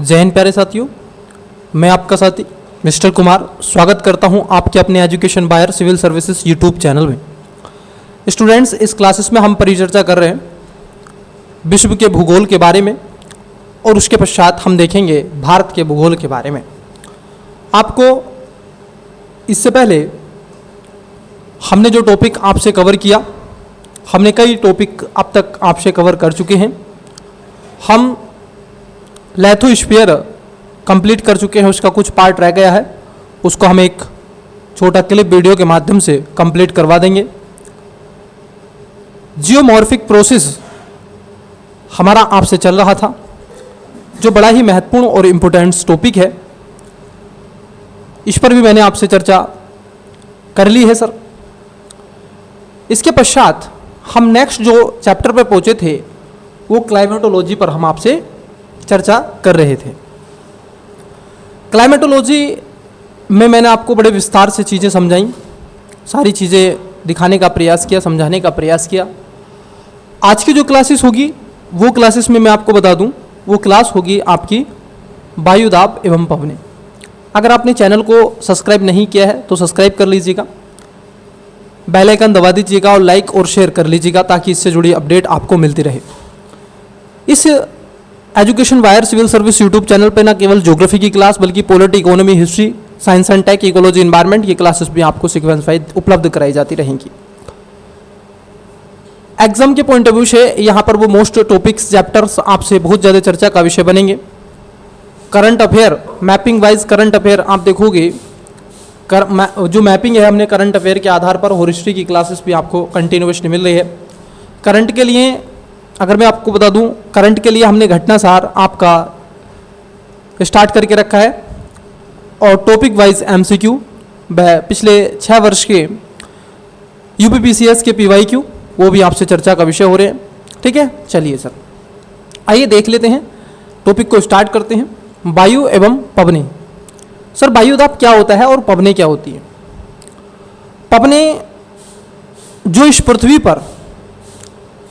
जय हिंद प्यारे साथियों, मैं आपका साथी मिस्टर कुमार स्वागत करता हूं आपके अपने education wire civil services YouTube channel में। स्टूडेंट्स, इस क्लासेस में हम परिचर्चा कर रहे हैं विश्व के भूगोल के बारे में और उसके पश्चात हम देखेंगे भारत के भूगोल के बारे में। आपको इससे पहले हमने जो टॉपिक आपसे कवर किया, हमने कई टॉपिक अब तक आपसे कवर कर चुके हैं। हम लिथोस्फीयर कंप्लीट कर चुके हैं, उसका कुछ पार्ट रह गया है, उसको हम एक छोटा क्लिप वीडियो के माध्यम से कंप्लीट करवा देंगे। जियोमॉर्फिक प्रोसेस हमारा आपसे चल रहा था, जो बड़ा ही महत्वपूर्ण और इम्पोर्टेंट टॉपिक है। इस पर भी मैंने आपसे चर्चा कर ली है सर। इसके पश्चात हम नेक्स्ट जो चैप्टर पर पहुंचे थे वो क्लाइमेटोलॉजी पर हम आपसे चर्चा कर रहे थे। क्लाइमेटोलॉजी में मैंने आपको बड़े विस्तार से चीज़ें समझाई, सारी चीज़ें दिखाने का प्रयास किया, समझाने का प्रयास किया। आज की जो क्लासेस होगी वो क्लासेस में मैं आपको बता दूं, वो क्लास होगी आपकी वायुदाब एवं पवनें। अगर आपने चैनल को सब्सक्राइब नहीं किया है तो सब्सक्राइब कर लीजिएगा, बेल आइकन दबा दीजिएगा और लाइक और शेयर कर लीजिएगा ताकि इससे जुड़ी अपडेट आपको मिलती रहे। इस education wire civil service YouTube channel पे न केवल ज्योग्राफी की क्लास बल्कि polity, economy, history, science and tech, ecology, environment की क्लासेस भी आपको सीक्वेंस वाइज उपलब्ध कराई जाती रहेंगी। एग्जाम के पॉइंट ऑफ व्यू से यहाँ पर वो मोस्ट टॉपिक्स चैप्टर्स आपसे बहुत ज़्यादा चर्चा का विषय बनेंगे। Current affair, mapping wise current affair आप देखोगे, जो मैपिंग है हमने करंट अफेयर के आधार पर, और हिस्ट्री की क्लासेस भी आपको कंटिन्यूसली मिल रही है। करंट के लिए अगर मैं आपको बता दूं, करंट के लिए हमने घटनासार आपका स्टार्ट करके रखा है और टॉपिक वाइज एमसीक्यू पिछले 6 वर्ष के यूपीपीसीएस के पीवाईक्यू वो भी आपसे चर्चा का विषय हो रहे हैं। ठीक है, चलिए सर आइए देख लेते हैं, टॉपिक को स्टार्ट करते हैं। वायु एवं पवनें। सर वायुदाब क्या होता है और पवनें क्या होती है? पवनें जो इस पृथ्वी पर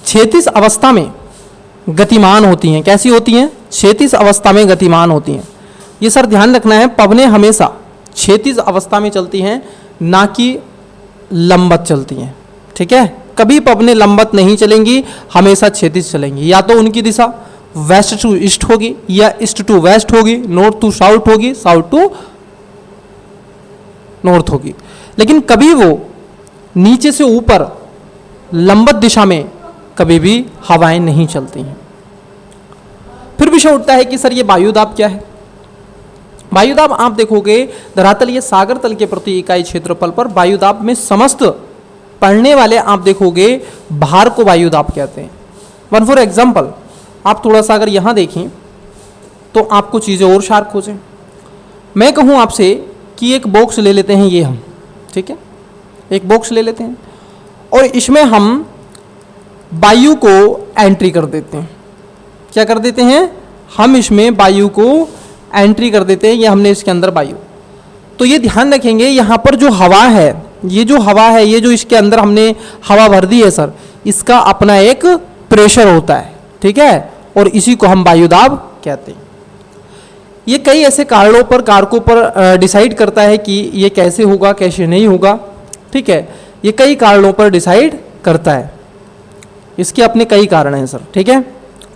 क्षैतिज अवस्था में गतिमान होती हैं। कैसी होती हैं? क्षैतिज अवस्था में गतिमान होती हैं। ये सर ध्यान रखना है, पवनें हमेशा क्षैतिज अवस्था में चलती हैं, ना कि लंबवत चलती हैं। ठीक है, कभी पवनें लंबवत नहीं चलेंगी, हमेशा क्षैतिज चलेंगी। या तो उनकी दिशा वेस्ट टू ईस्ट होगी, या ईस्ट टू वेस्ट होगी, नॉर्थ टू साउथ होगी, साउथ टू नॉर्थ होगी। लेकिन कभी वो नीचे से ऊपर लंबवत दिशा में कभी भी हवाएं नहीं चलती हैं। फिर विषय उठता है कि सर ये वायुदाब क्या है? वायुदाब आप देखोगे धरातल या सागर तल के प्रति इकाई क्षेत्रफल पर वायुदाब में समस्त पड़ने वाले आप देखोगे भार को वायुदाब कहते हैं। वन फॉर एग्जाम्पल, आप थोड़ा सा अगर यहाँ देखें तो आपको चीज़ें और शार्प हो जाए। मैं कहूँ आपसे कि एक बॉक्स ले लेते हैं, ये हम, ठीक है, एक बॉक्स ले लेते हैं और इसमें हम वायु को एंट्री कर देते हैं। क्या कर देते हैं? हम इसमें वायु को एंट्री कर देते हैं, ये हमने इसके अंदर वायु। तो ये ध्यान रखेंगे, यहाँ पर जो हवा है, ये जो हवा है, ये जो इसके अंदर हमने हवा भर दी है सर, इसका अपना एक प्रेशर होता है। ठीक है, और इसी को हम वायुदाब कहते हैं। ये कई ऐसे कारणों पर, कारकों पर डिसाइड करता है कि ये कैसे होगा, कैसे नहीं होगा। ठीक है, ये कई कारणों पर डिसाइड करता है, इसके अपने कई कारण हैं सर। ठीक है,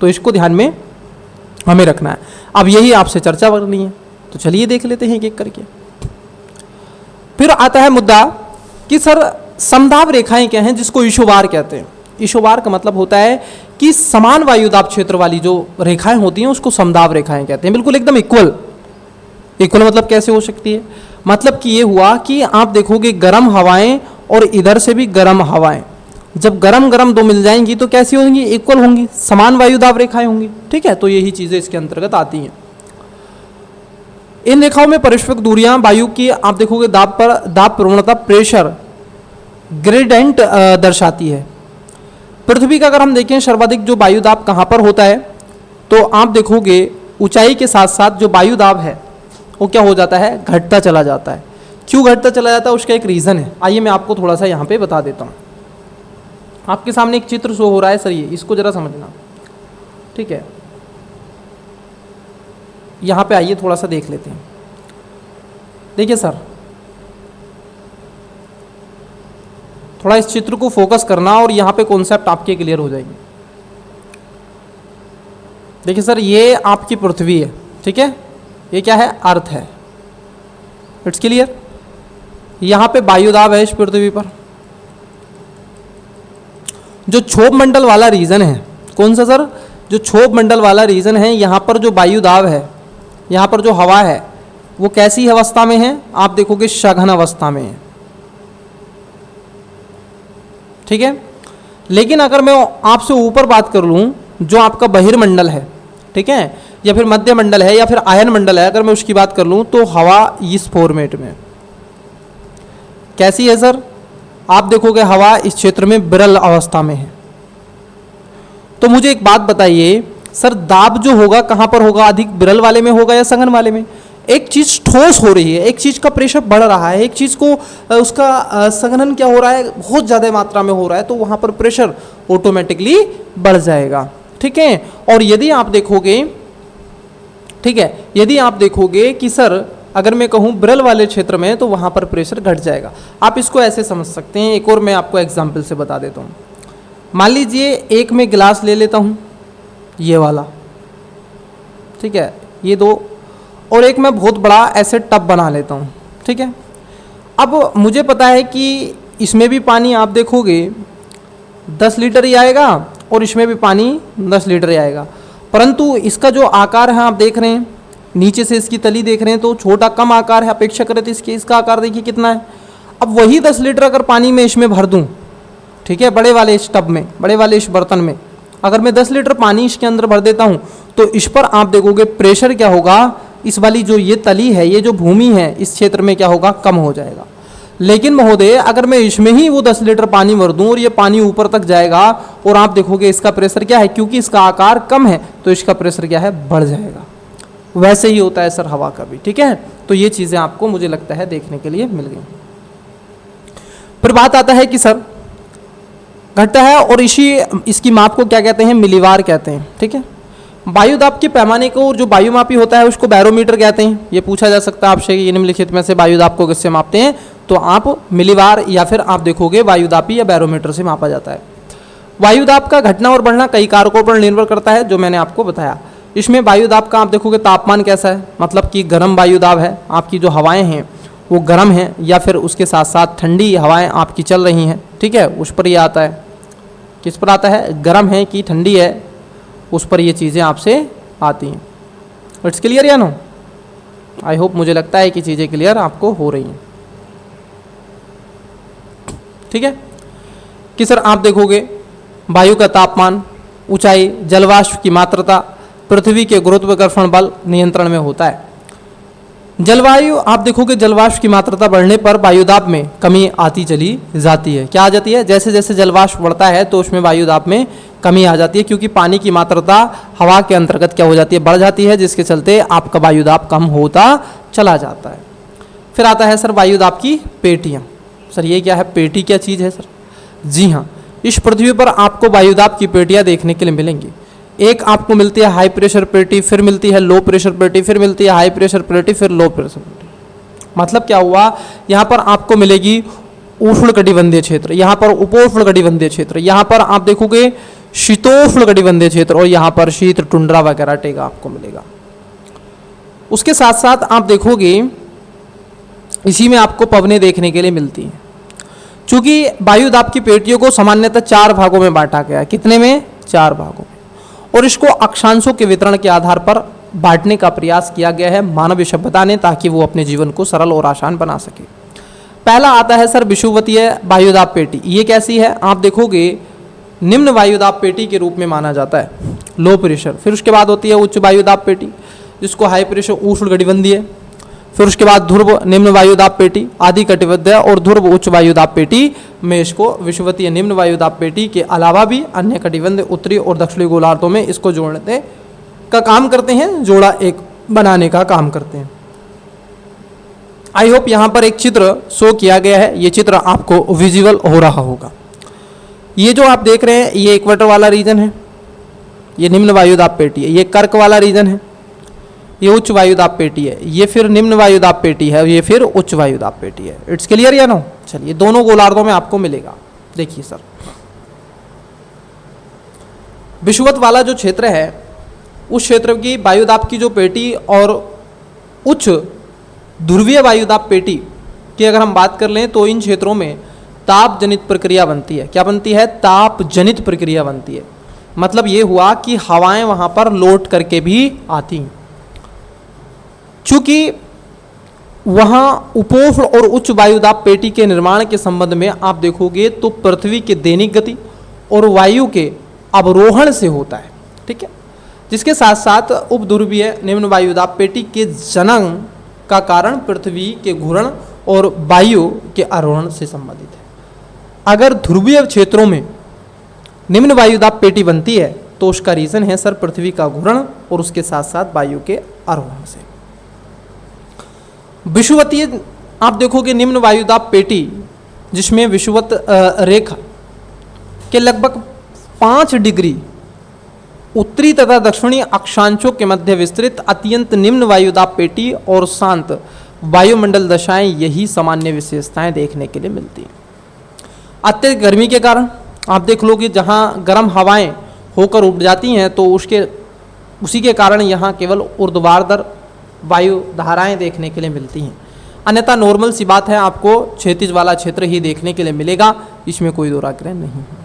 तो इसको ध्यान में हमें रखना है। अब यही आपसे चर्चा करनी है, तो चलिए देख लेते हैं एक एक करके। फिर आता है मुद्दा कि सर समदाब रेखाएं क्या हैं, जिसको इशोबार कहते हैं। इशोबार का मतलब होता है कि समान वायुदाब क्षेत्र वाली जो रेखाएं होती हैं उसको समदाब रेखाएं कहते हैं। बिल्कुल एकदम इक्वल। इक्वल मतलब कैसे हो सकती है? मतलब कि ये हुआ कि आप देखोगे गर्म हवाएं और इधर से भी गर्म हवाएं, जब गरम गरम दो मिल जाएंगी तो कैसी होंगी? इक्वल होंगी, समान वायुदाब रेखाएं होंगी। ठीक है, तो यही चीजें इसके अंतर्गत आती हैं। इन रेखाओं में पारस्परिक दूरियां वायु की आप देखोगे दाब प्रवणता, प्रेशर ग्रेडेंट दर्शाती है। पृथ्वी का अगर हम देखें सर्वाधिक जो वायुदाब कहाँ पर होता है, तो आप देखोगे ऊंचाई के साथ साथ जो वायुदाब है वो क्या हो जाता है? घटता चला जाता है। क्यों घटता चला जाता है? उसका एक रीज़न है। आइए मैं आपको थोड़ा सा यहाँ पे बता देता हूँ। आपके सामने एक चित्र शो हो रहा है सर, ये इसको जरा समझना। ठीक है, यहाँ पे आइए थोड़ा सा देख लेते हैं। देखिए सर, थोड़ा इस चित्र को फोकस करना और यहाँ पे कॉन्सेप्ट आपके क्लियर हो जाएंगे। देखिए सर, ये आपकी पृथ्वी है, ठीक है, ये क्या है, अर्थ है, इट्स क्लियर। यहाँ पे वायुदाब है इस पृथ्वी पर। जो क्षोभ मंडल वाला रीजन है, कौन सा सर, जो क्षोभ मंडल वाला रीजन है, यहाँ पर जो वायुदाब है, यहाँ पर जो हवा है, वो कैसी अवस्था में है, आप देखोगे सघन अवस्था में है, ठीक है। लेकिन अगर मैं आपसे ऊपर बात कर लूँ, जो आपका बहिर्मंडल है, ठीक है, या फिर मध्य मंडल है, या फिर आयन मंडल है, अगर मैं उसकी बात कर लूँ, तो हवा इस फॉर्मेट में कैसी है सर, आप देखोगे हवा इस क्षेत्र में विरल अवस्था में है। तो मुझे एक बात बताइए सर, दाब जो होगा कहाँ पर होगा, अधिक विरल वाले में होगा या सघन वाले में? एक चीज ठोस हो रही है, एक चीज का प्रेशर बढ़ रहा है, एक चीज को उसका संघनन क्या हो रहा है, बहुत ज्यादा मात्रा में हो रहा है, तो वहां पर प्रेशर ऑटोमेटिकली बढ़ जाएगा, ठीक है। और यदि आप देखोगे, ठीक है, यदि आप देखोगे कि सर अगर मैं कहूँ विरल वाले क्षेत्र में, तो वहां पर प्रेशर घट जाएगा। आप इसको ऐसे समझ सकते हैं, एक और मैं आपको एग्जाम्पल से बता देता हूँ। मान लीजिए एक मैं गिलास ले लेता हूँ, ये वाला, ठीक है, ये दो, और एक मैं बहुत बड़ा ऐसे टब बना लेता हूँ, ठीक है। अब मुझे पता है कि इसमें भी पानी आप देखोगे 10 लीटर ही आएगा और इसमें भी पानी 10 लीटर ही आएगा, परंतु इसका जो आकार है आप देख रहे हैं, नीचे से इसकी तली देख रहे हैं, तो छोटा कम आकार है, अपेक्षा करें तो इसका आकार देखिए कितना है। अब वही 10 लीटर अगर पानी मैं इसमें भर दूँ, ठीक है, बड़े वाले इस टब में, बड़े वाले इस बर्तन में, अगर मैं 10 लीटर पानी इसके अंदर भर देता हूँ, तो इस पर आप देखोगे प्रेशर क्या होगा, इस वाली जो ये तली है, ये जो भूमि है, इस क्षेत्र में क्या होगा, कम हो जाएगा। लेकिन महोदय अगर मैं इसमें ही वो 10 लीटर पानी भर दूं और ये पानी ऊपर तक जाएगा, और आप देखोगे इसका प्रेशर क्या है, क्योंकि इसका आकार कम है तो इसका प्रेशर क्या है, बढ़ जाएगा। वैसे ही होता है सर हवा का भी, ठीक है। तो ये चीज़ें आपको मुझे लगता है देखने के लिए मिल गई। फिर बात आता है कि सर घटता है, और इसकी माप को क्या कहते हैं, मिलीवार कहते हैं, ठीक है। वायुदाब के पैमाने को जो वायुमापी होता है उसको बैरोमीटर कहते हैं। ये पूछा जा सकता है आपसे कि निम्नलिखित में से वायुदाब को किससे मापते हैं, तो आप मिलीवार या फिर आप देखोगे वायुदाबी या बैरोमीटर से मापा जाता है। वायुदाब का घटना और बढ़ना कई कारकों पर निर्भर करता है, जो मैंने आपको बताया। इसमें वायुदाब का आप देखोगे तापमान कैसा है, मतलब कि गर्म वायुदाब है, आपकी जो हवाएं हैं वो गर्म हैं, या फिर उसके साथ साथ ठंडी हवाएं आपकी चल रही हैं, ठीक है, उस पर ये आता है। किस पर आता है, गर्म है कि ठंडी है, उस पर ये चीज़ें आपसे आती हैं। इट्स क्लियर या नो? आई होप, मुझे लगता है कि चीज़ें क्लियर आपको हो रही हैं, ठीक है। कि सर आप देखोगे वायु का तापमान, ऊंचाई, जलवाष्प की मात्रा पृथ्वी के गुरुत्वाकर्षण बल नियंत्रण में होता है। जलवायु आप देखोगे जलवाष्प की मात्रा बढ़ने पर वायुदाब में कमी आती चली जाती है। क्या आ जाती है, जैसे जैसे जलवाष्प बढ़ता है तो उसमें वायुदाब में कमी आ जाती है, क्योंकि पानी की मात्रा हवा के अंतर्गत क्या हो जाती है, बढ़ जाती है, जिसके चलते आपका वायुदाब कम होता चला जाता है। फिर आता है सर वायुदाब की पेटियाँ। सर ये क्या है, पेटी क्या चीज़ है सर? जी हाँ, इस पृथ्वी पर आपको वायुदाब की पेटियाँ देखने के लिए मिलेंगी। एक आपको मिलती है हाई प्रेशर पेटी, फिर मिलती है लो प्रेशर पेटी, फिर मिलती है हाई प्रेशर पेटी, फिर लो प्रेशर पेटी। मतलब क्या हुआ, यहाँ पर आपको मिलेगी उष्णकटिबंधीय क्षेत्र, यहाँ पर उपोष्णकटिबंधीय क्षेत्र, यहाँ पर आप देखोगे शीतोष्णकटिबंधीय क्षेत्र, और यहाँ पर शीत टुंड्रा वगैरह टेगा आपको मिलेगा। उसके साथ साथ आप देखोगे इसी में आपको पवनें देखने के लिए मिलती हैं। चूंकि वायुदाब की पेटियों को सामान्यतः 4 भागों में बांटा गया है। कितने में? 4 भागों में। और इसको अक्षांशों के वितरण के आधार पर बांटने का प्रयास किया गया है मानव सभ्यता ने, ताकि वो अपने जीवन को सरल और आसान बना सके। पहला आता है सर विषुवतीय वायुदाब पेटी। ये कैसी है, आप देखोगे निम्न वायुदाब पेटी के रूप में माना जाता है, लो प्रेशर। फिर उसके बाद होती है उच्च वायुदाब पेटी, जिसको हाई प्रेशर उष्णकटिबंधीय। फिर उसके बाद ध्रुव निम्न वायुदाब पेटी, आदि कटिबंधीय और ध्रुव उच्च वायुदाब पेटी में इसको विषुवतीय निम्न वायुदाब पेटी के अलावा भी अन्य कटिबंधीय उत्तरी और दक्षिणी गोलार्धों में इसको जोड़ने का काम करते हैं, जोड़ा एक बनाने का काम करते हैं। आई होप यहाँ पर एक चित्र शो किया गया है, ये चित्र आपको विजिबल हो रहा होगा। ये जो आप देख रहे हैं ये इक्वेटर वाला रीजन है, ये निम्न वायुदाब पेटी है। ये कर्क वाला रीजन है, ये उच्च वायुदाब पेटी है, ये फिर निम्न वायुदाब पेटी है, ये फिर उच्च वायुदाब पेटी है। इट्स क्लियर या नो? चलिए, दोनों गोलार्धों में आपको मिलेगा। देखिए सर, विषुवत वाला जो क्षेत्र है उस क्षेत्र की वायुदाब की जो पेटी और उच्च ध्रुवीय वायुदाब पेटी की अगर हम बात कर लें तो इन क्षेत्रों में ताप जनित प्रक्रिया बनती है। क्या बनती है? ताप जनित प्रक्रिया बनती है। मतलब ये हुआ कि हवाएं वहां पर लौट करके भी आती हैं। चूंकि वहां उपोष्ण और उच्च वायुदाब पेटी के निर्माण के संबंध में आप देखोगे तो पृथ्वी के दैनिक गति और वायु के अवरोहण से होता है। ठीक है, जिसके साथ साथ उपध्रुवीय निम्न वायुदाब पेटी के जनन का कारण पृथ्वी के घूर्ण और वायु के आरोहण से संबंधित है। अगर ध्रुवीय क्षेत्रों में निम्न वायुदाब पेटी बनती है तो उसका रीजन है सर पृथ्वी का घूर्ण और उसके साथ साथ वायु के आरोहण से। विषुवतीय आप देखोगे निम्न वायुदाब पेटी जिसमें विषुवत रेखा के लगभग 5 डिग्री उत्तरी तथा दक्षिणी अक्षांशों के मध्य विस्तृत अत्यंत निम्न वायुदाब पेटी और शांत वायुमंडल दशाएं, यही सामान्य विशेषताएं देखने के लिए मिलती हैं। अत्यधिक गर्मी के कारण आप देख लो कि जहाँ गर्म हवाएं होकर उठ जाती हैं तो उसी के कारण यहाँ केवल ऊर्ध्वाधर वायु धाराएं देखने के लिए मिलती हैं। अन्यथा नॉर्मल सी बात है, आपको क्षैतिज वाला क्षेत्र ही देखने के लिए मिलेगा, इसमें कोई दो राय नहीं है।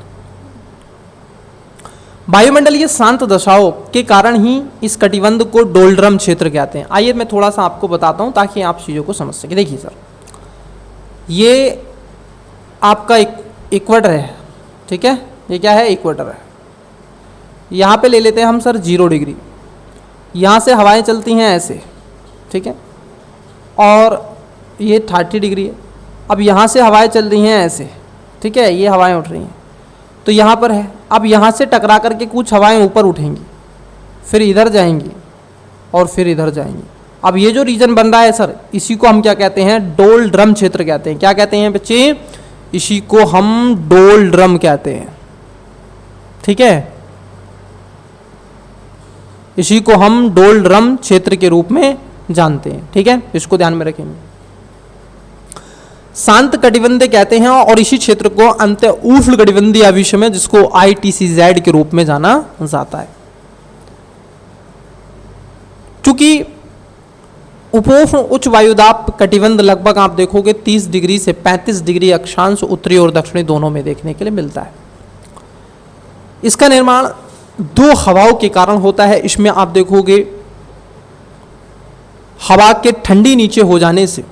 वायुमंडलीय शांत दशाओं के कारण ही इस कटिबंध को डोल्ड्रम क्षेत्र कहते हैं। आइए मैं थोड़ा सा आपको बताता हूँ ताकि आप चीज़ों को समझ सकें। देखिए सर, ये आपका इक्वेटर है। ठीक है, ये क्या है? इक्वेटर है। यहाँ पे ले लेते हैं हम सर 0 डिग्री। यहाँ से हवाएं चलती हैं ऐसे, ठीक है, और ये 30 डिग्री है। अब यहाँ से हवाएं चल रही हैं ऐसे, ठीक है, ये हवाएं उठ रही हैं तो यहाँ पर है। अब यहाँ से टकरा करके कुछ हवाएं ऊपर उठेंगी, फिर इधर जाएंगी और फिर इधर जाएंगी। अब ये जो रीजन बन रहा है सर, इसी को हम क्या कहते हैं? डोल्ड्रम क्षेत्र कहते हैं। क्या कहते हैं बच्चे? इसी को हम डोल्ड्रम कहते हैं। ठीक है, इसी को हम डोल्ड्रम क्षेत्र के रूप में जानते हैं। ठीक है, इसको ध्यान में रखेंगे। शांत कटिबंध कहते हैं और इसी क्षेत्र को अंत उष्ण कटिबंधीय अविषम जिसको ITCZ के रूप में जाना जाता है। चूंकि उपोष्ण उच्च वायुदाब कटिबंध लगभग आप देखोगे 30 डिग्री से 35 डिग्री अक्षांश उत्तरी और दक्षिणी दोनों में देखने के लिए मिलता है। इसका निर्माण 2 हवाओं के कारण होता है। इसमें आप देखोगे हवा के ठंडी नीचे हो जाने से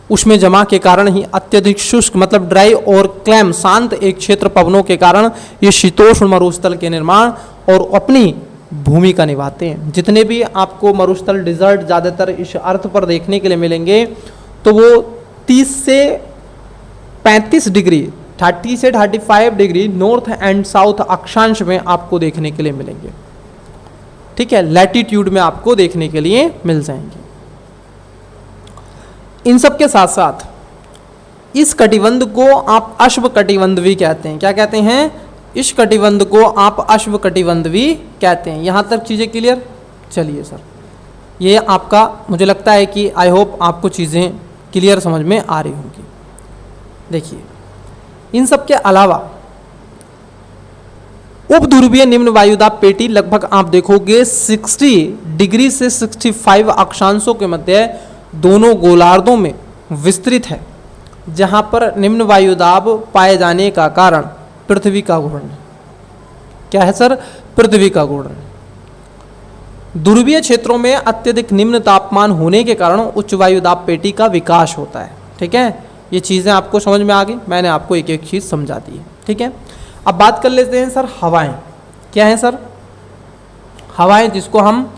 उसमें जमा के कारण ही अत्यधिक शुष्क मतलब ड्राई और क्लैम शांत एक क्षेत्र पवनों के कारण ये शीतोष्ण मरुस्थल के निर्माण और अपनी भूमिका निभाते हैं। जितने भी आपको मरुस्थल डिजर्ट ज़्यादातर इस अर्थ पर देखने के लिए मिलेंगे तो वो 30 से 35 डिग्री 30 से 35 डिग्री नॉर्थ एंड साउथ अक्षांश में आपको देखने के लिए मिलेंगे। ठीक है, लैटिट्यूड में आपको देखने के लिए मिल जाएंगे। इन सब के साथ साथ इस कटिबंध को आप अश्व कटिबंध भी कहते हैं। क्या कहते हैं? इस कटिबंध को आप अश्व कटिबंध भी कहते हैं। यहाँ तक चीज़ें क्लियर? चलिए सर, ये आपका मुझे लगता है कि आई होप आपको चीज़ें क्लियर समझ में आ रही होंगी। देखिए, इन सब के अलावा उपध्रुवीय निम्न वायुदाब पेटी लगभग आप देखोगे 60 डिग्री से 65 अक्षांशों के मध्य दोनों गोलार्धों में विस्तृत है, जहां पर निम्न वायुदाब पाए जाने का कारण पृथ्वी का घूर्ण। क्या है सर? पृथ्वी का घूर्ण। ध्रुवीय क्षेत्रों में अत्यधिक निम्न तापमान होने के कारण उच्च वायुदाब पेटी का विकास होता है। ठीक है, ये चीज़ें आपको समझ में आ गई, मैंने आपको एक एक चीज़ समझा दी है। ठीक है, अब बात कर लेते हैं सर हवाएं। क्या है सर? हवाएं जिसको हम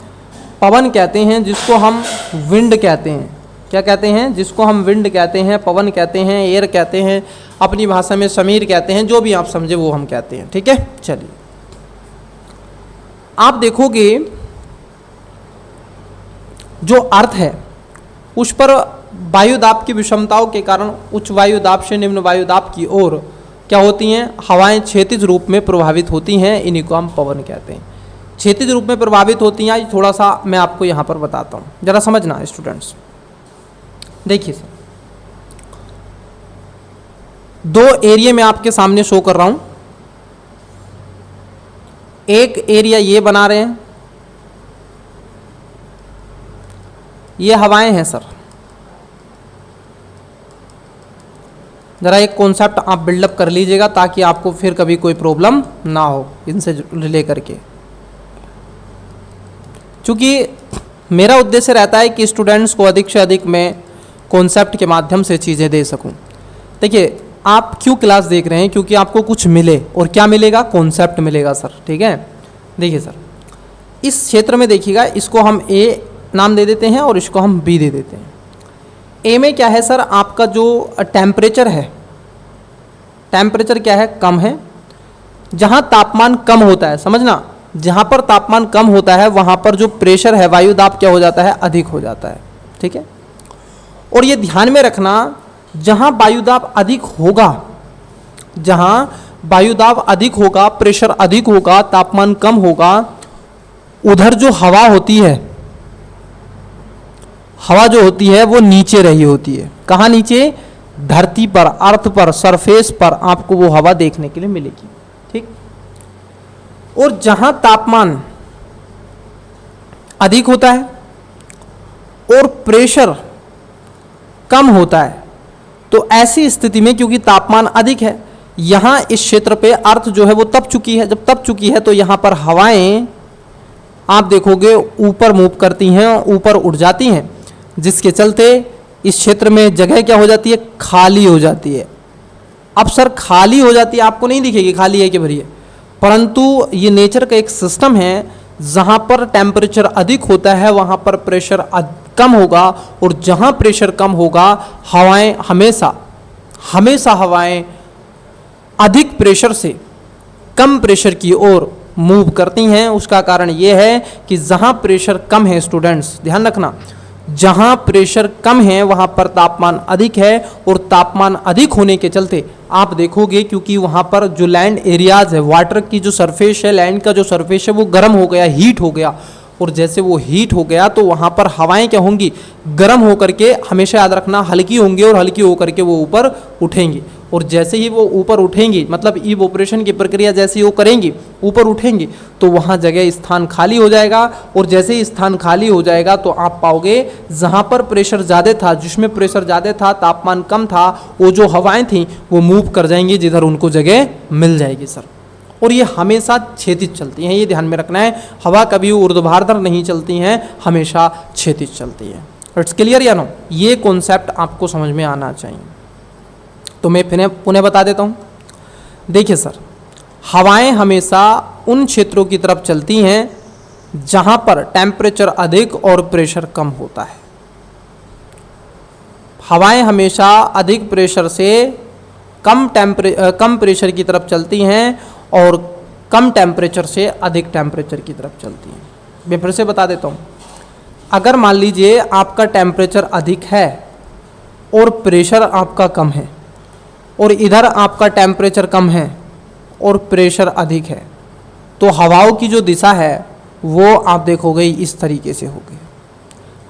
पवन कहते हैं, जिसको हम विंड कहते हैं। क्या कहते हैं? जिसको हम विंड कहते हैं, पवन कहते हैं, एयर कहते हैं, अपनी भाषा में समीर कहते हैं, जो भी आप समझे वो हम कहते हैं। ठीक है, चलिए आप देखोगे जो अर्थ है उस पर वायुदाब की विषमताओं के कारण उच्च वायुदाब से निम्न वायुदाब की ओर क्या होती हैं? हवाएं क्षैतिज रूप में प्रभावित होती हैं, इन्हीं को हम पवन कहते हैं। क्षैतिज रूप में प्रभावित होती हैं, थोड़ा सा मैं आपको यहाँ पर बताता हूँ, जरा समझना स्टूडेंट्स। देखिए सर, दो एरिया में आपके सामने शो कर रहा हूँ। एक एरिया ये बना रहे हैं, ये हवाएं हैं सर। जरा एक कॉन्सेप्ट आप बिल्डअप कर लीजिएगा ताकि आपको फिर कभी कोई प्रॉब्लम ना हो इनसे रिले करके। क्योंकि मेरा उद्देश्य रहता है कि स्टूडेंट्स को अधिक से अधिक मैं कॉन्सेप्ट के माध्यम से चीज़ें दे सकूं। देखिए, आप क्यों क्लास देख रहे हैं? क्योंकि आपको कुछ मिले, और क्या मिलेगा? कॉन्सेप्ट मिलेगा सर। ठीक है, देखिए सर, इस क्षेत्र में देखिएगा, इसको हम ए नाम दे देते हैं और इसको हम बी दे देते हैं। ए में क्या है सर? आपका जो टेम्परेचर है, टेम्परेचर क्या है? कम है। जहाँ तापमान कम होता है, समझना, जहाँ पर तापमान कम होता है वहाँ पर जो प्रेशर है, वायु दाब क्या हो जाता है? अधिक हो जाता है। ठीक है, और ये ध्यान में रखना, जहाँ वायु दाब अधिक होगा, जहाँ वायु दाब अधिक होगा, प्रेशर अधिक होगा, तापमान कम होगा, उधर जो हवा होती है, हवा जो होती है वो नीचे रही होती है। कहाँ नीचे? धरती पर, अर्थ पर, सरफेस पर आपको वो हवा देखने के लिए मिलेगी। ठीक, और जहां तापमान अधिक होता है और प्रेशर कम होता है, तो ऐसी स्थिति में क्योंकि तापमान अधिक है, यहां इस क्षेत्र पे अर्थ जो है वो तप चुकी है। जब तप चुकी है तो यहां पर हवाएं आप देखोगे ऊपर मूव करती हैं, ऊपर उड़ जाती हैं, जिसके चलते इस क्षेत्र में जगह क्या हो जाती है? खाली हो जाती है। अब सर खाली हो जाती है, आपको नहीं दिखेगी खाली है कि भरी है, परंतु ये नेचर का एक सिस्टम है। जहाँ पर टेम्परेचर अधिक होता है वहाँ पर प्रेशर कम होगा, और जहाँ प्रेशर कम होगा हवाएं हमेशा हवाएं अधिक प्रेशर से कम प्रेशर की ओर मूव करती हैं। उसका कारण ये है कि जहाँ प्रेशर कम है, स्टूडेंट्स ध्यान रखना, जहाँ प्रेशर कम है वहाँ पर तापमान अधिक है, और तापमान अधिक होने के चलते आप देखोगे क्योंकि वहाँ पर जो लैंड एरियाज है, वाटर की जो सरफेस है, लैंड का जो सरफेस है वो गर्म हो गया, हीट हो गया, और जैसे वो हीट हो गया तो वहाँ पर हवाएं क्या होंगी? गर्म होकर के, हमेशा याद रखना, हल्की होंगी, और हल्की होकर के वो ऊपर उठेंगी, और जैसे ही वो ऊपर उठेंगी, मतलब इवोपरेशन की प्रक्रिया जैसे ही वो करेंगी, ऊपर उठेंगी, तो वहाँ जगह स्थान खाली हो जाएगा, और जैसे ही स्थान खाली हो जाएगा तो आप पाओगे जहाँ पर प्रेशर ज़्यादा था, जिसमें प्रेशर ज़्यादा था, तापमान कम था, वो जो हवाएं थी वो मूव कर जाएंगी जिधर उनको जगह मिल जाएगी सर। और ये हमेशा क्षैतिज चलती हैं, ये ध्यान में रखना है। हवा कभी ऊर्ध्वाधर नहीं चलती हैं, हमेशा क्षैतिज चलती हैं। इट्स क्लियर या नो? ये कॉन्सेप्ट आपको समझ में आना चाहिए। तो मैं फिर पुनः बता देता हूँ। देखिए सर, हवाएं हमेशा उन क्षेत्रों की तरफ चलती हैं जहाँ पर टेम्परेचर अधिक और प्रेशर कम होता है। हवाएं हमेशा अधिक प्रेशर से कम प्रेशर की तरफ चलती हैं, और कम टेम्परेचर से अधिक टेम्परेचर की तरफ चलती हैं। मैं फिर से बता देता हूँ। अगर मान लीजिए आपका टेम्परेचर अधिक है और प्रेशर आपका कम है, और इधर आपका टेम्परेचर कम है और प्रेशर अधिक है, तो हवाओं की जो दिशा है वो आप देखोगे इस तरीके से होगी।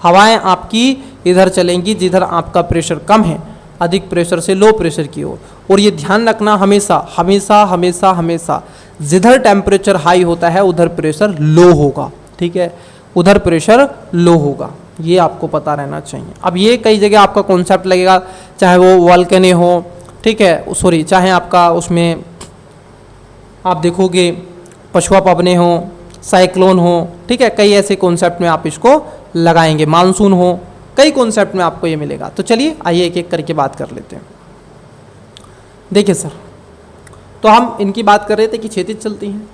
हवाएं आपकी इधर चलेंगी जिधर आपका प्रेशर कम है, अधिक प्रेशर से लो प्रेशर की ओर। और ये ध्यान रखना, हमेशा हमेशा हमेशा हमेशा जिधर टेम्परेचर हाई होता है उधर प्रेशर लो होगा। ठीक है, उधर प्रेशर लो होगा, ये आपको पता रहना चाहिए। अब ये कई जगह आपका कॉन्सेप्ट लगेगा, चाहे वो वॉल्केनो हो, ठीक है, सॉरी, चाहे आपका उसमें आप देखोगे पछुआ पवने हो, साइक्लोन हो, ठीक है, कई ऐसे कॉन्सेप्ट में आप इसको लगाएंगे, मानसून हो, कई कॉन्सेप्ट में आपको ये मिलेगा। तो चलिए आइए एक एक करके बात कर लेते हैं। देखिए सर, तो हम इनकी बात कर रहे थे कि क्षैतिज चलती हैं।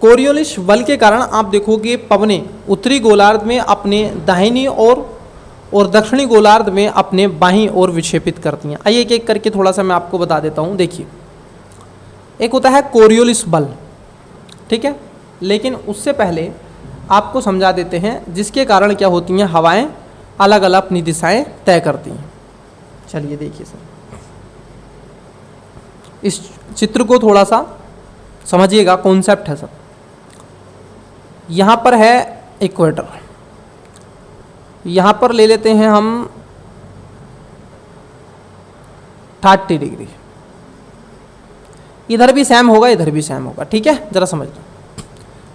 कोरियोलिस बल के कारण आप देखोगे पवने उत्तरी गोलार्ध में अपने दाहिनी ओर और दक्षिणी गोलार्ध में अपने बाईं ओर विक्षेपित करती हैं। आइए एक एक करके थोड़ा सा मैं आपको बता देता हूँ। देखिए, एक होता है कोरियोलिस बल, ठीक है, लेकिन उससे पहले आपको समझा देते हैं जिसके कारण क्या होती हैं, हवाएं अलग अलग अपनी दिशाएं तय करती हैं। चलिए देखिए सर, इस चित्र को थोड़ा सा समझिएगा, कॉन्सेप्ट है सर। यहाँ पर है इक्वेटर, यहाँ पर ले लेते हैं हम 30 डिग्री, इधर भी सेम होगा इधर भी सेम होगा, ठीक है। जरा समझ लो,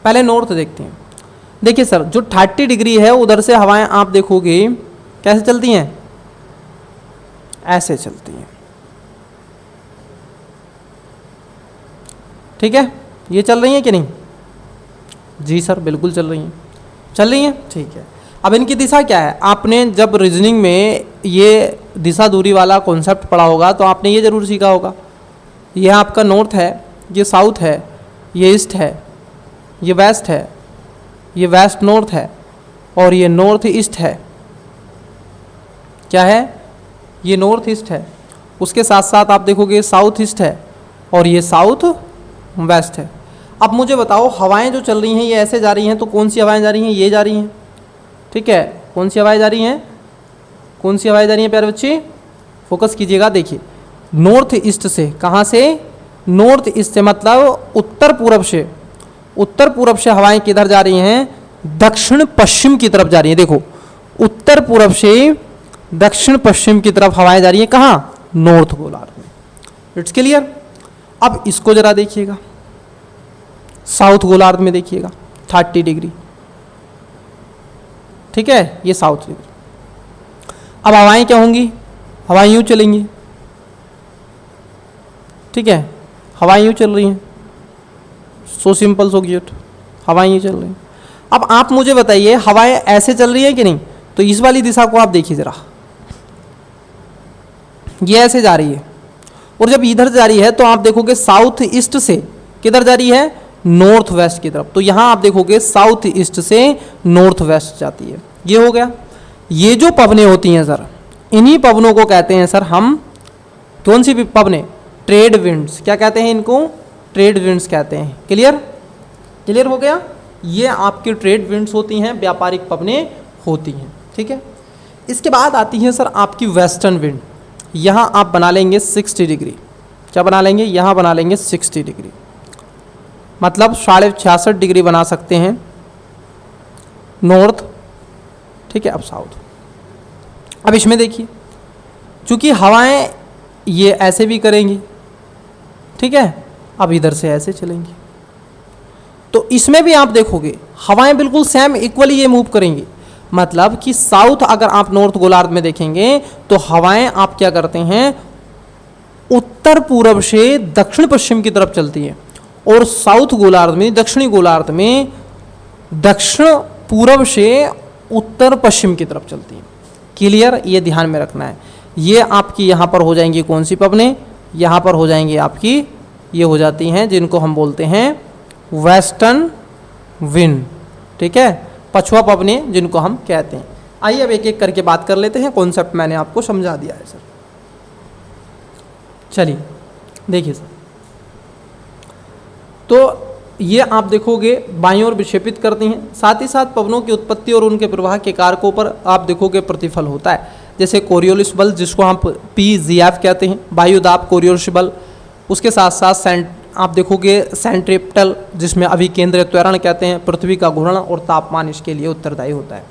पहले नॉर्थ देखते हैं। देखिए सर, जो 30 डिग्री है उधर से हवाएं आप देखोगे कैसे चलती हैं, ऐसे चलती हैं, ठीक है। ये चल रही हैं कि नहीं? जी सर बिल्कुल चल रही हैं, चल रही हैं, ठीक है। अब इनकी दिशा क्या है? आपने जब रीजनिंग में ये दिशा दूरी वाला कॉन्सेप्ट पढ़ा होगा तो आपने ये जरूर सीखा होगा, ये आपका नॉर्थ है, ये साउथ है, ये ईस्ट है, ये वेस्ट है, ये वेस्ट नॉर्थ है और ये नॉर्थ ईस्ट है। क्या है? ये नॉर्थ ईस्ट है। उसके साथ साथ आप देखोगे साउथ ईस्ट है और ये साउथ वेस्ट है। अब मुझे बताओ, हवाएं जो चल रही हैं ये ऐसे जा रही हैं, तो कौन सी हवाएं जा रही हैं? ये जा रही हैं, ठीक है। कौन सी हवाएं जा रही हैं? कौन सी हवाएं जा रही हैं प्यारे बच्चे? फोकस कीजिएगा। देखिए, नॉर्थ ईस्ट से, कहाँ से? नॉर्थ ईस्ट से, मतलब उत्तर पूरब से। उत्तर पूरब से हवाएं किधर जा रही हैं? दक्षिण पश्चिम की तरफ जा रही हैं। देखो, उत्तर पूरब से दक्षिण पश्चिम की तरफ हवाएं जा रही हैं, कहाँ? नॉर्थ गोलार्ध में। It's clear. अब इसको जरा देखिएगा, साउथ गोलार्ध में देखिएगा 30 डिग्री, ठीक है, ये साउथ डिग्री। अब हवाएं क्या होंगी? हवाएं यूं चलेंगी, ठीक है, हवाएं यूं चल रही हैं। सो सिंपल सो क्यूट, हवाएं यूं चल रही हैं। अब आप मुझे बताइए, हवाएं ऐसे चल रही हैं कि नहीं? तो इस वाली दिशा को आप देखिए जरा, ये ऐसे जा रही है और जब इधर जा रही है तो आप देखोगे साउथ ईस्ट से किधर जा रही है? नॉर्थ वेस्ट की तरफ। तो यहां आप देखोगे साउथ ईस्ट से नॉर्थ वेस्ट जाती है। ये हो गया। ये जो पवनें होती हैं सर, इन्हीं पवनों को कहते हैं सर हम, कौन सी पवनें? Trade winds. क्या कहते हैं इनको? ट्रेड विंड्स कहते हैं। क्लियर? क्लियर हो गया। ये आपकी ट्रेड विंड्स होती हैं, व्यापारिक पवनें होती हैं, ठीक है। इसके बाद आती है सर आपकी वेस्टर्न विंड। यहाँ आप बना लेंगे 60 डिग्री। क्या बना लेंगे? यहाँ बना लेंगे 60 डिग्री, मतलब 66.5 डिग्री बना सकते हैं नॉर्थ, ठीक है। अब साउथ। अब इसमें देखिए, चूंकि हवाएं ये ऐसे भी करेंगी, ठीक है, अब इधर से ऐसे चलेंगी, तो इसमें भी आप देखोगे हवाएं बिल्कुल सेम इक्वली ये मूव करेंगी। मतलब कि साउथ, अगर आप नॉर्थ गोलार्ध में देखेंगे तो हवाएं आप क्या करते हैं? उत्तर पूरब से दक्षिण पश्चिम की तरफ चलती हैं, और साउथ गोलार्ध में, दक्षिणी गोलार्ध में दक्षिण पूरब से उत्तर पश्चिम की तरफ चलती हैं। क्लियर? ये ध्यान में रखना है। ये आपकी यहाँ पर हो जाएंगी कौन सी पवनें? यहाँ पर हो जाएंगी आपकी, ये हो जाती हैं जिनको हम बोलते हैं वेस्टर्न विंड, ठीक है, पछुआ पवनें जिनको हम कहते हैं। आइए अब एक एक करके बात कर लेते हैं। कॉन्सेप्ट मैंने आपको समझा दिया है सर। चलिए देखिए सर, तो ये आप देखोगे बाईं ओर विक्षेपित करती हैं, साथ ही साथ पवनों की उत्पत्ति और उनके प्रवाह के कारकों पर आप देखोगे प्रतिफल होता है। जैसे कोरियोलिस बल, जिसको हम PGF कहते हैं, वायुदाब कोरियोलिस बल। उसके साथ साथ आप देखोगे सेंट्रिपेटल, जिसमें अभिकेंद्रित त्वरण कहते हैं, पृथ्वी का घूर्णन और तापमान इसके लिए उत्तरदायी होता है।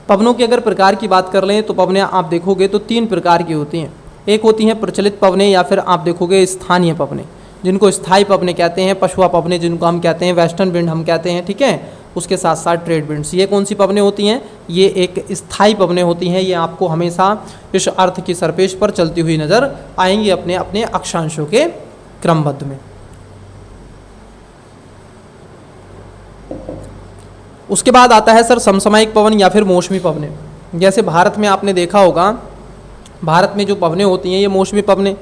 पवनों के अगर प्रकार की बात कर लें तो पवनें आप देखोगे तो 3 प्रकार की होती हैं। एक होती हैं प्रचलित पवनें, या फिर आप देखोगे स्थानीय पवनें, जिनको स्थायी पवनें कहते हैं, पछुआ पवनें जिनको हम कहते हैं, वेस्टर्न विंड हम कहते हैं, ठीक है। उसके साथ साथ ट्रेड विंड्स। ये कौन सी पवनें होती हैं? ये एक स्थायी पवनें होती हैं। ये आपको हमेशा इस अर्थ की सरफेस पर चलती हुई नजर आएंगी अपने अपने अक्षांशों के क्रमबद्ध में। उसके बाद आता है सर समसामयिक पवन या फिर मौसमी पवनें। जैसे भारत में आपने देखा होगा, भारत में जो पवनें होती हैं ये मौसमी पवनें।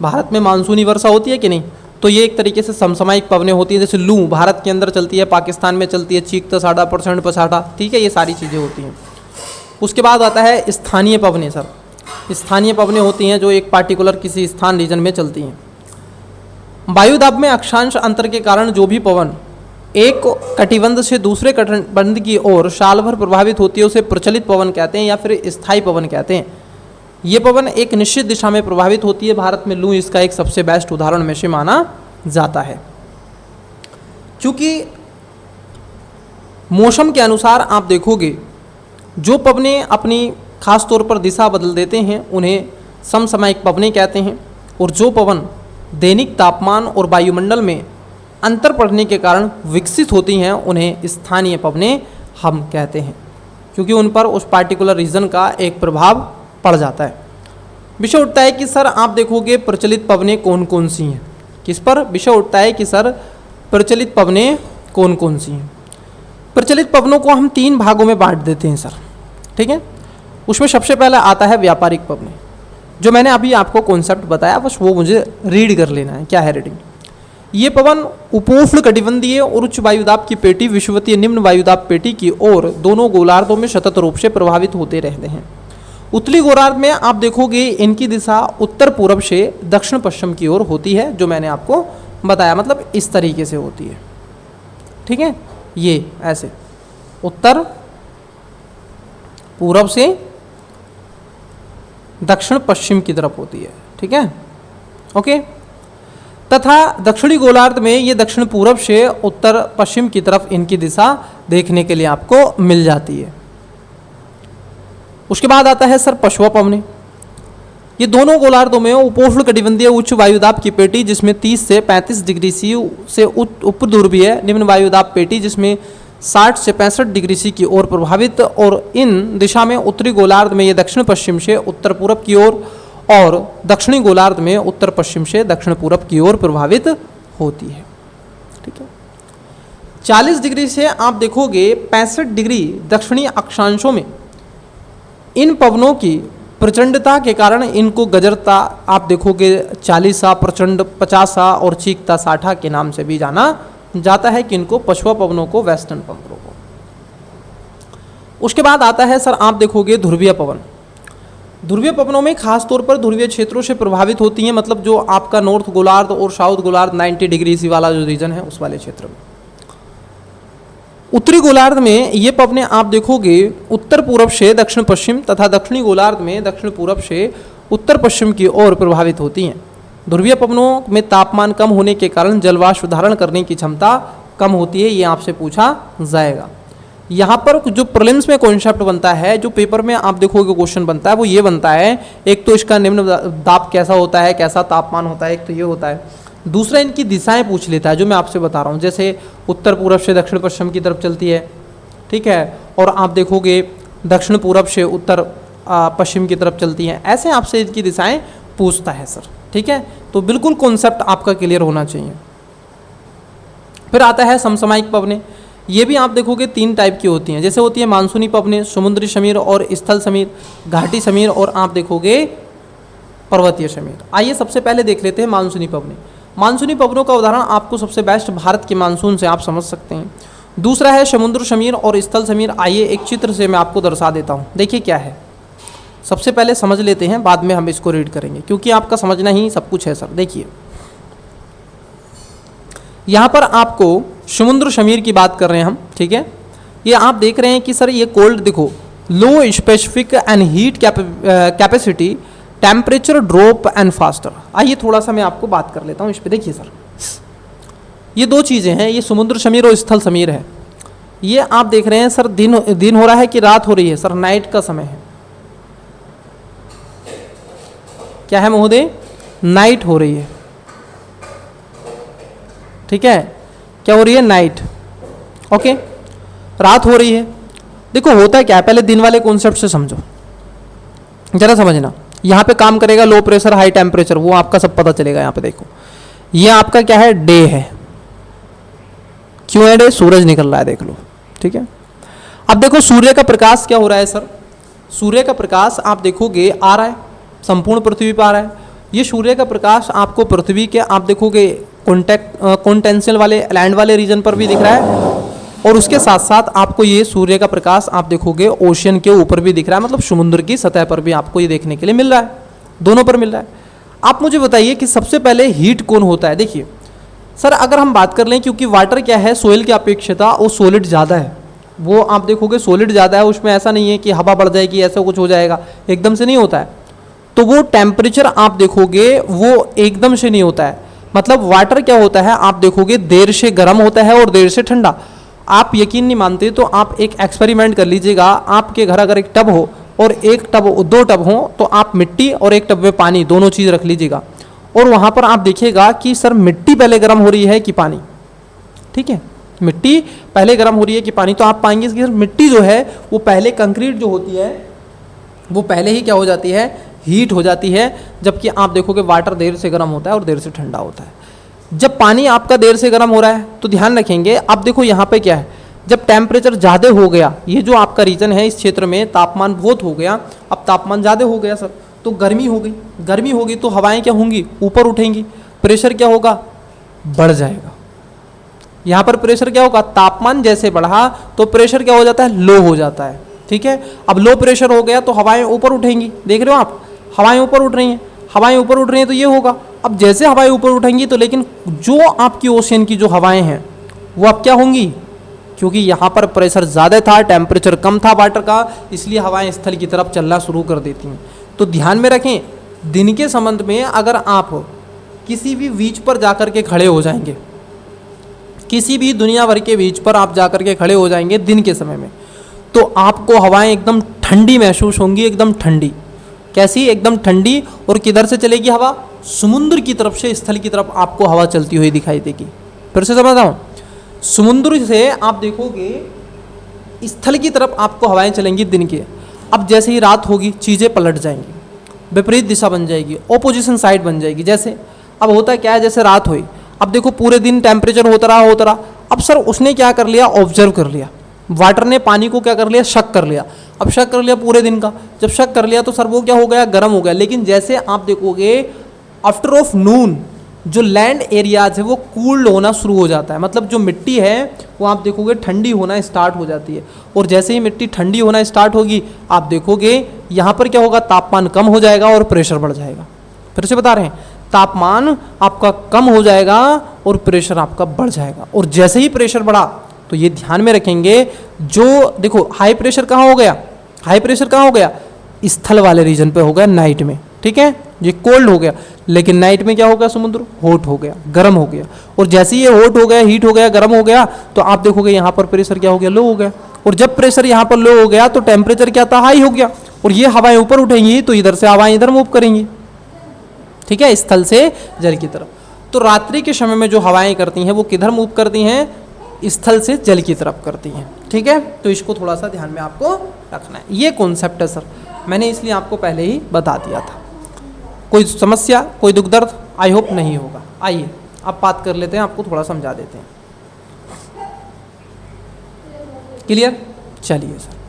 भारत में मानसूनी वर्षा होती है कि नहीं? तो ये एक तरीके से समसामयिक पवनें होती हैं। जैसे लू भारत के अंदर चलती है, पाकिस्तान में चलती है, चीखता 60% पसाटा, ठीक है, ये सारी चीज़ें होती हैं। उसके बाद आता है स्थानीय पवनें सर। स्थानीय पवनें होती हैं जो एक पार्टिकुलर किसी स्थान रीजन में चलती हैं। वायुदाब में अक्षांश अंतर के कारण जो भी पवन एक कटिबंध से दूसरे कटिबंध की ओर साल भर प्रभावित होती है उसे प्रचलित पवन कहते हैं या फिर स्थायी पवन कहते हैं। ये पवन एक निश्चित दिशा में प्रभावित होती है। भारत में लू इसका एक सबसे बेस्ट उदाहरण में से माना जाता है। चूंकि मौसम के अनुसार आप देखोगे जो पवनें अपनी खास तौर पर दिशा बदल देते हैं उन्हें समसामयिक पवनें कहते हैं, और जो पवन दैनिक तापमान और वायुमंडल में अंतर पड़ने के कारण विकसित होती हैं उन्हें स्थानीय पवनें हम कहते हैं, क्योंकि उन पर उस पार्टिकुलर रीजन का एक प्रभाव पड़ जाता है। विषय उठता है कि सर आप देखोगे प्रचलित पवनें कौन कौन सी हैं। किस पर विषय उठता है कि सर प्रचलित पवनें कौन कौन सी हैं। प्रचलित पवनों को हम 3 भागों में बांट देते हैं सर, ठीक है। उसमें सबसे पहले आता है व्यापारिक पवनें, जो मैंने अभी आपको कॉन्सेप्ट बताया, बस वो मुझे रीड कर लेना है। क्या है रीडिंग? ये पवन उपोष्ण कटिबंधीय और उच्च वायुदाब की पेटी विषुवतीय निम्न वायुदाब पेटी की ओर दोनों गोलार्धों में सतत रूप से प्रभावित होते रहते हैं। उत्तरी गोलार्ध में आप देखोगे इनकी दिशा उत्तर पूर्व से दक्षिण पश्चिम की ओर होती है, जो मैंने आपको बताया, मतलब इस तरीके से होती है, ठीक है। ये ऐसे उत्तर पूर्व से दक्षिण पश्चिम की तरफ होती है, ठीक है, ओके। तथा दक्षिणी गोलार्ध में ये दक्षिण पूर्व से उत्तर पश्चिम की तरफ इनकी दिशा देखने के लिए आपको मिल जाती है। उसके बाद आता है सर पछुआ पवनें। ये दोनों गोलार्धों में उपोष्ण कटिबंधीय उच्च वायुदाब की पेटी जिसमें 30 से 35 डिग्री सी से उप ध्रुवीय निम्न वायुदाब पेटी जिसमें 60 से 65 डिग्री सी की ओर प्रभावित, और इन दिशा में उत्तरी गोलार्ध में ये दक्षिण पश्चिम से उत्तर पूर्व की ओर और दक्षिणी गोलार्ध में उत्तर पश्चिम से दक्षिण पूर्व की ओर प्रभावित होती है, ठीक है। 40 डिग्री से आप देखोगे 65 डिग्री दक्षिणी अक्षांशों में इन पवनों की प्रचंडता के कारण इनको गजरता आप देखोगे 40सा, प्रचंड 50सा और चीकता 60 के नाम से भी जाना जाता है कि इनको पछुआ पवनों को, वेस्टर्न पवनों को। उसके बाद आता है सर आप देखोगे ध्रुवीय पवन। ध्रुवीय पवनों में खास तौर पर ध्रुवीय क्षेत्रों से प्रभावित होती हैं, मतलब जो आपका नॉर्थ गोलार्ध और साउथ गोलार्ध 90 डिग्री सी वाला जो रीजन है उस वाले क्षेत्र में। उत्तरी गोलार्ध में ये पवनें आप देखोगे उत्तर पूर्व से दक्षिण पश्चिम तथा दक्षिणी गोलार्ध में दक्षिण पूर्व से उत्तर पश्चिम की ओर प्रभावित होती हैं। ध्रुवीय पवनों में तापमान कम होने के कारण जलवाष्प धारण करने की क्षमता कम होती है, ये आपसे पूछा जाएगा। यहाँ पर जो प्रीलिम्स में कॉन्सेप्ट बनता है, जो पेपर में आप देखोगे क्वेश्चन बनता है, वो ये बनता है, एक तो इसका निम्न दाब कैसा होता है, कैसा तापमान होता है, एक तो ये होता है। दूसरा इनकी दिशाएं पूछ लेता है, जो मैं आपसे बता रहा हूँ, जैसे उत्तर पूर्व से दक्षिण पश्चिम की तरफ चलती है, ठीक है, और आप देखोगे दक्षिण पूर्व से उत्तर पश्चिम की तरफ चलती हैं, ऐसे आपसे इनकी दिशाएं पूछता है सर, ठीक है। तो बिल्कुल कॉन्सेप्ट आपका क्लियर होना चाहिए। फिर आता है समसामयिक पवनें। ये भी आप देखोगे 3 टाइप की होती हैं, जैसे होती है मानसूनी पवनें, समुद्री समीर और स्थल समीर, घाटी समीर, और आप देखोगे पर्वतीय समीर। आइए सबसे पहले देख लेते हैं मानसूनी पवनें। मानसूनी पवनों का उदाहरण आपको सबसे बेस्ट भारत के मानसून से आप समझ सकते हैं। दूसरा है समुद्र समीर और स्थल समीर। आइए एक चित्र से मैं आपको दर्शा देता हूँ, देखिए क्या है। सबसे पहले समझ लेते हैं, बाद में हम इसको रीड करेंगे, क्योंकि आपका समझना ही सब कुछ है सर। देखिए यहाँ पर आपको समुद्र समीर की बात कर रहे हैं हम, ठीक है। ये आप देख रहे हैं कि सर ये कोल्ड, देखो, लो specific and heat capacity, temperature drop and faster. आइए थोड़ा सा मैं आपको बात कर लेता हूँ इस पर। देखिए सर, ये 2 चीज़ें हैं, ये समुद्र समीर और स्थल समीर है। ये आप देख रहे हैं सर, दिन हो रहा है कि रात हो रही है सर? नाइट का समय है। क्या है महोदय? नाइट हो रही है, ठीक है। क्या हो रही है? नाइट, ओके, रात हो रही है। देखो होता क्या है, पहले दिन वाले कॉन्सेप्ट से समझो, जरा समझना। यहाँ पे काम करेगा लो प्रेशर हाई टेम्परेचर, वो आपका सब पता चलेगा। यहाँ पे देखो, ये आपका क्या है? डे है। क्यों है डे? सूरज निकल रहा है, देख लो, ठीक है। अब देखो सूर्य का प्रकाश क्या हो रहा है सर? सूर्य का प्रकाश आप देखोगे आ रहा है, संपूर्ण पृथ्वी पर आ रहा है। ये सूर्य का प्रकाश आपको पृथ्वी के आप देखोगे कॉन्टेंशियल वाले लैंड वाले रीजन पर भी दिख रहा है, और उसके साथ साथ आपको ये सूर्य का प्रकाश आप देखोगे ओशियन के ऊपर भी दिख रहा है, मतलब समुद्र की सतह पर भी आपको ये देखने के लिए मिल रहा है, दोनों पर मिल रहा है। आप मुझे बताइए कि सबसे पहले हीट कौन होता है? देखिए सर, अगर हम बात कर लें, क्योंकि वाटर क्या है, सोइल की अपेक्षता वो सॉलिड ज़्यादा है, वो आप देखोगे सॉलिड ज़्यादा है, उसमें ऐसा नहीं है कि हवा बढ़ जाएगी, ऐसा कुछ हो जाएगा, एकदम से नहीं होता है। तो वो टेम्परेचर आप देखोगे वो एकदम से नहीं होता है, मतलब वाटर क्या होता है आप देखोगे देर से गर्म होता है और देर से ठंडा। आप यकीन नहीं मानते तो आप एक एक्सपेरिमेंट कर लीजिएगा। आपके घर अगर एक टब हो और एक टब, दो टब हो, तो आप मिट्टी और एक टब में पानी, दोनों चीज़ रख लीजिएगा और वहाँ पर आप देखिएगा कि सर मिट्टी पहले गर्म हो रही है कि पानी। ठीक है, मिट्टी पहले गर्म हो रही है कि पानी। तो आप पाएंगे कि सर मिट्टी जो है वो पहले, कंक्रीट जो होती है वो पहले ही क्या हो जाती है, हीट हो जाती है, जबकि आप देखोगे वाटर देर से गर्म होता है और देर से ठंडा होता है। जब पानी आपका देर से गर्म हो रहा है तो ध्यान रखेंगे, अब देखो यहाँ पे क्या है, जब टेम्परेचर ज़्यादा हो गया, ये जो आपका रीजन है इस क्षेत्र में तापमान बहुत हो गया, अब तापमान ज़्यादा हो गया सर, तो गर्मी हो गई। गर्मी होगी तो हवाएं क्या होंगी, ऊपर उठेंगी, प्रेशर क्या होगा, बढ़ जाएगा। यहाँ पर प्रेशर क्या होगा, तापमान जैसे बढ़ा तो प्रेशर क्या हो जाता है, लो हो जाता है। ठीक है, अब लो प्रेशर हो गया तो हवाएं ऊपर उठेंगी। देख रहे हो आप, हवाएं ऊपर उठ रही हैं, हवाएं ऊपर उठ रही हैं तो ये होगा। अब जैसे हवाएं ऊपर उठेंगी तो लेकिन जो आपकी ओशियन की जो हवाएं हैं वो अब क्या होंगी, क्योंकि यहाँ पर प्रेशर ज़्यादा था, टेम्परेचर कम था वाटर का, इसलिए हवाएं स्थल की तरफ चलना शुरू कर देती हैं। तो ध्यान में रखें, दिन के संबंध में अगर आप किसी भी बीच पर जाकर के खड़े हो जाएंगे, किसी भी दुनिया भर के बीच पर आप जाकर के खड़े हो जाएंगे दिन के समय में, तो आपको हवाएं एकदम ठंडी महसूस होंगी, एकदम ठंडी। कैसी, एकदम ठंडी। और किधर से चलेगी हवा, समुद्र की तरफ से स्थल की तरफ आपको हवा चलती हुई दिखाई देगी। फिर से समझता हूँ, समुद्र से आप देखोगे स्थल की तरफ आपको हवाएं चलेंगी दिन के। अब जैसे ही रात होगी चीज़ें पलट जाएंगी, विपरीत दिशा बन जाएगी, ओपोजिशन साइड बन जाएगी। जैसे अब होता क्या है, जैसे रात हुई, अब देखो पूरे दिन टेम्परेचर होता रहा। अब सर उसने क्या कर लिया, ऑब्जर्व कर लिया, वाटर ने पानी को क्या कर लिया, शक कर लिया। अब शक कर लिया पूरे दिन का, जब शक कर लिया तो सर वो क्या हो गया, गर्म हो गया। लेकिन जैसे आप देखोगे आफ्टर ऑफ नून जो लैंड एरियाज है वो कूल्ड होना शुरू हो जाता है, मतलब जो मिट्टी है वो आप देखोगे ठंडी होना स्टार्ट हो जाती है। और जैसे ही मिट्टी ठंडी होना स्टार्ट होगी आप देखोगे यहाँ पर क्या होगा, तापमान कम हो जाएगा और प्रेशर बढ़ जाएगा। फिर से बता रहे हैं, तापमान आपका कम हो जाएगा और प्रेशर आपका बढ़ जाएगा। और जैसे ही प्रेशर बढ़ा तो ये ध्यान में रखेंगे, जो देखो हाई प्रेशर कहाँ हो गया, हाई प्रेशर कहाँ हो गया, स्थल वाले रीजन पे हो गया नाइट में। ठीक है, ये कोल्ड हो गया, लेकिन नाइट में क्या हो गया, समुद्र हॉट हो गया, गर्म हो गया। और जैसे ही ये हॉट हो गया, हीट हो गया, गर्म हो गया, तो आप देखोगे यहाँ पर प्रेशर क्या हो गया, लो हो गया। और जब प्रेशर यहाँ पर लो हो गया तो टेम्परेचर क्या था, हाई हो गया। और ये हवाएं ऊपर उठेंगी तो इधर से हवाएं इधर मूव करेंगी। ठीक है, स्थल से जल की तरफ। तो रात्रि के समय में जो हवाएं करती हैं वो किधर मूव करती हैं, स्थल से जल की तरफ करती हैं। ठीक है, तो इसको थोड़ा सा ध्यान में आपको रखना है। ये कॉन्सेप्ट है सर, मैंने इसलिए आपको पहले ही बता दिया था। कोई समस्या, कोई दुख दर्द, आई होप नहीं होगा। आइए अब बात कर लेते हैं, आपको थोड़ा समझा देते हैं। क्लियर, चलिए सर।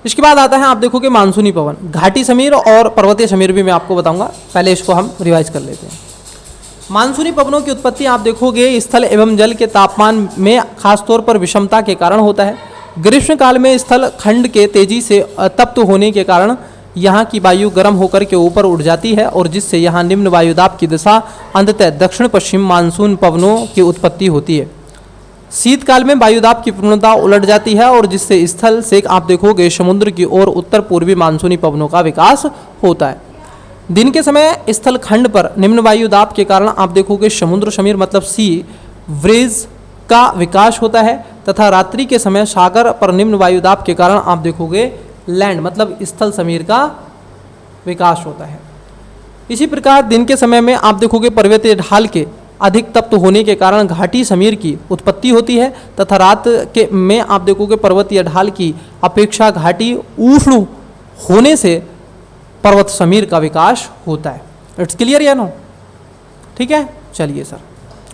इसके बाद आता है, आप देखोगे मानसूनी पवन, घाटी समीर और पर्वतीय समीर भी मैं आपको बताऊंगा, पहले इसको हम रिवाइज कर लेते हैं। मानसूनी पवनों की उत्पत्ति आप देखोगे स्थल एवं जल के तापमान में खासतौर पर विषमता के कारण होता है। ग्रीष्म काल में स्थल खंड के तेजी से तप्त होने के कारण यहाँ की वायु गर्म होकर के ऊपर उठ जाती है और जिससे यहाँ निम्न वायुदाब की दिशा अंततः दक्षिण पश्चिम मानसून पवनों की उत्पत्ति होती है। शीतकाल में वायुदाब की पूर्णता उलट जाती है और जिससे स्थल से आप देखोगे समुद्र की ओर उत्तर पूर्वी मानसूनी पवनों का विकास होता है। दिन के समय स्थल खंड पर निम्न वायुदाब के कारण आप देखोगे समुद्र समीर मतलब सी ब्रीज का विकास होता है तथा रात्रि के समय सागर पर निम्न वायुदाब के कारण आप देखोगे लैंड मतलब स्थल समीर का विकास होता है। इसी प्रकार दिन के समय में आप देखोगे पर्वतीय ढाल के अधिक तप्त होने के कारण घाटी समीर की उत्पत्ति होती है तथा रात के में आप देखोगे पर्वतीय ढाल की अपेक्षा घाटी उष्ण होने से पर्वत समीर का विकास होता है। इट्स क्लियर या नो? ठीक है, चलिए सर,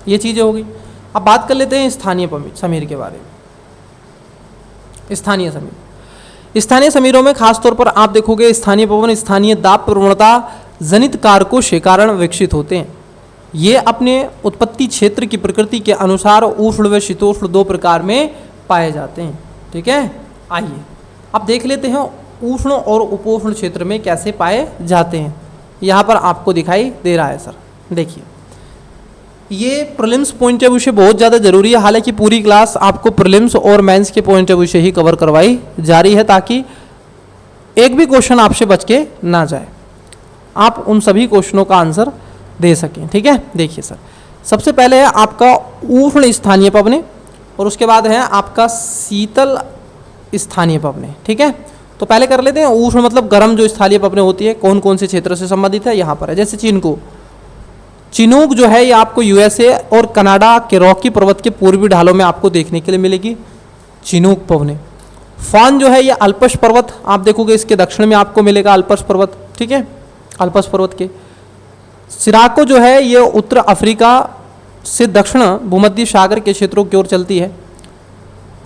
ये चीज़ें हो गई। अब बात कर लेते हैं स्थानीय समीर के बारे में। स्थानीय समीर, स्थानीय समीरों में खासतौर पर आप देखोगे स्थानीय पवन स्थानीय दाब प्रवणता जनित कारकों के कारण विकसित होते हैं। ये अपने उत्पत्ति क्षेत्र की प्रकृति के अनुसार उष्ण व शीतोष्ण दो प्रकार में पाए जाते हैं। ठीक है, आइए अब देख लेते हैं उष्ण और उपोष्ण क्षेत्र में कैसे पाए जाते हैं। यहाँ पर आपको दिखाई दे रहा है सर, देखिए ये प्रीलिम्स पॉइंट ऑफ व्यू से बहुत ज़्यादा जरूरी है। हालांकि पूरी क्लास आपको प्रीलिम्स और मेंस के पॉइंट ऑफ व्यू से ही कवर करवाई जा रही है ताकि एक भी क्वेश्चन आपसे बच के ना जाए, आप उन सभी क्वेश्चनों का आंसर दे सकें। ठीक है, देखिए सर, सबसे पहले है आपका उष्ण स्थानीय पवनें। और उसके बाद है आपका शीतल स्थानीय पवनें। ठीक है, तो पहले कर लेते हैं उष्ण मतलब गर्म जो स्थानीय पवनें होती है कौन कौन से क्षेत्र से संबंधित है, यहाँ पर है। जैसे चिनूक जो है ये आपको यूएसए और कनाडा के रॉकी पर्वत के पूर्वी ढालों में आपको देखने के लिए मिलेगी चिनूक पवनें। फान जो है ये अल्पस पर्वत आप देखोगे इसके दक्षिण में आपको मिलेगा अल्पस पर्वत। ठीक है, अल्पस पर्वत के। सिराको जो है ये उत्तर अफ्रीका से दक्षिण भूमध्य सागर के क्षेत्रों की ओर चलती है।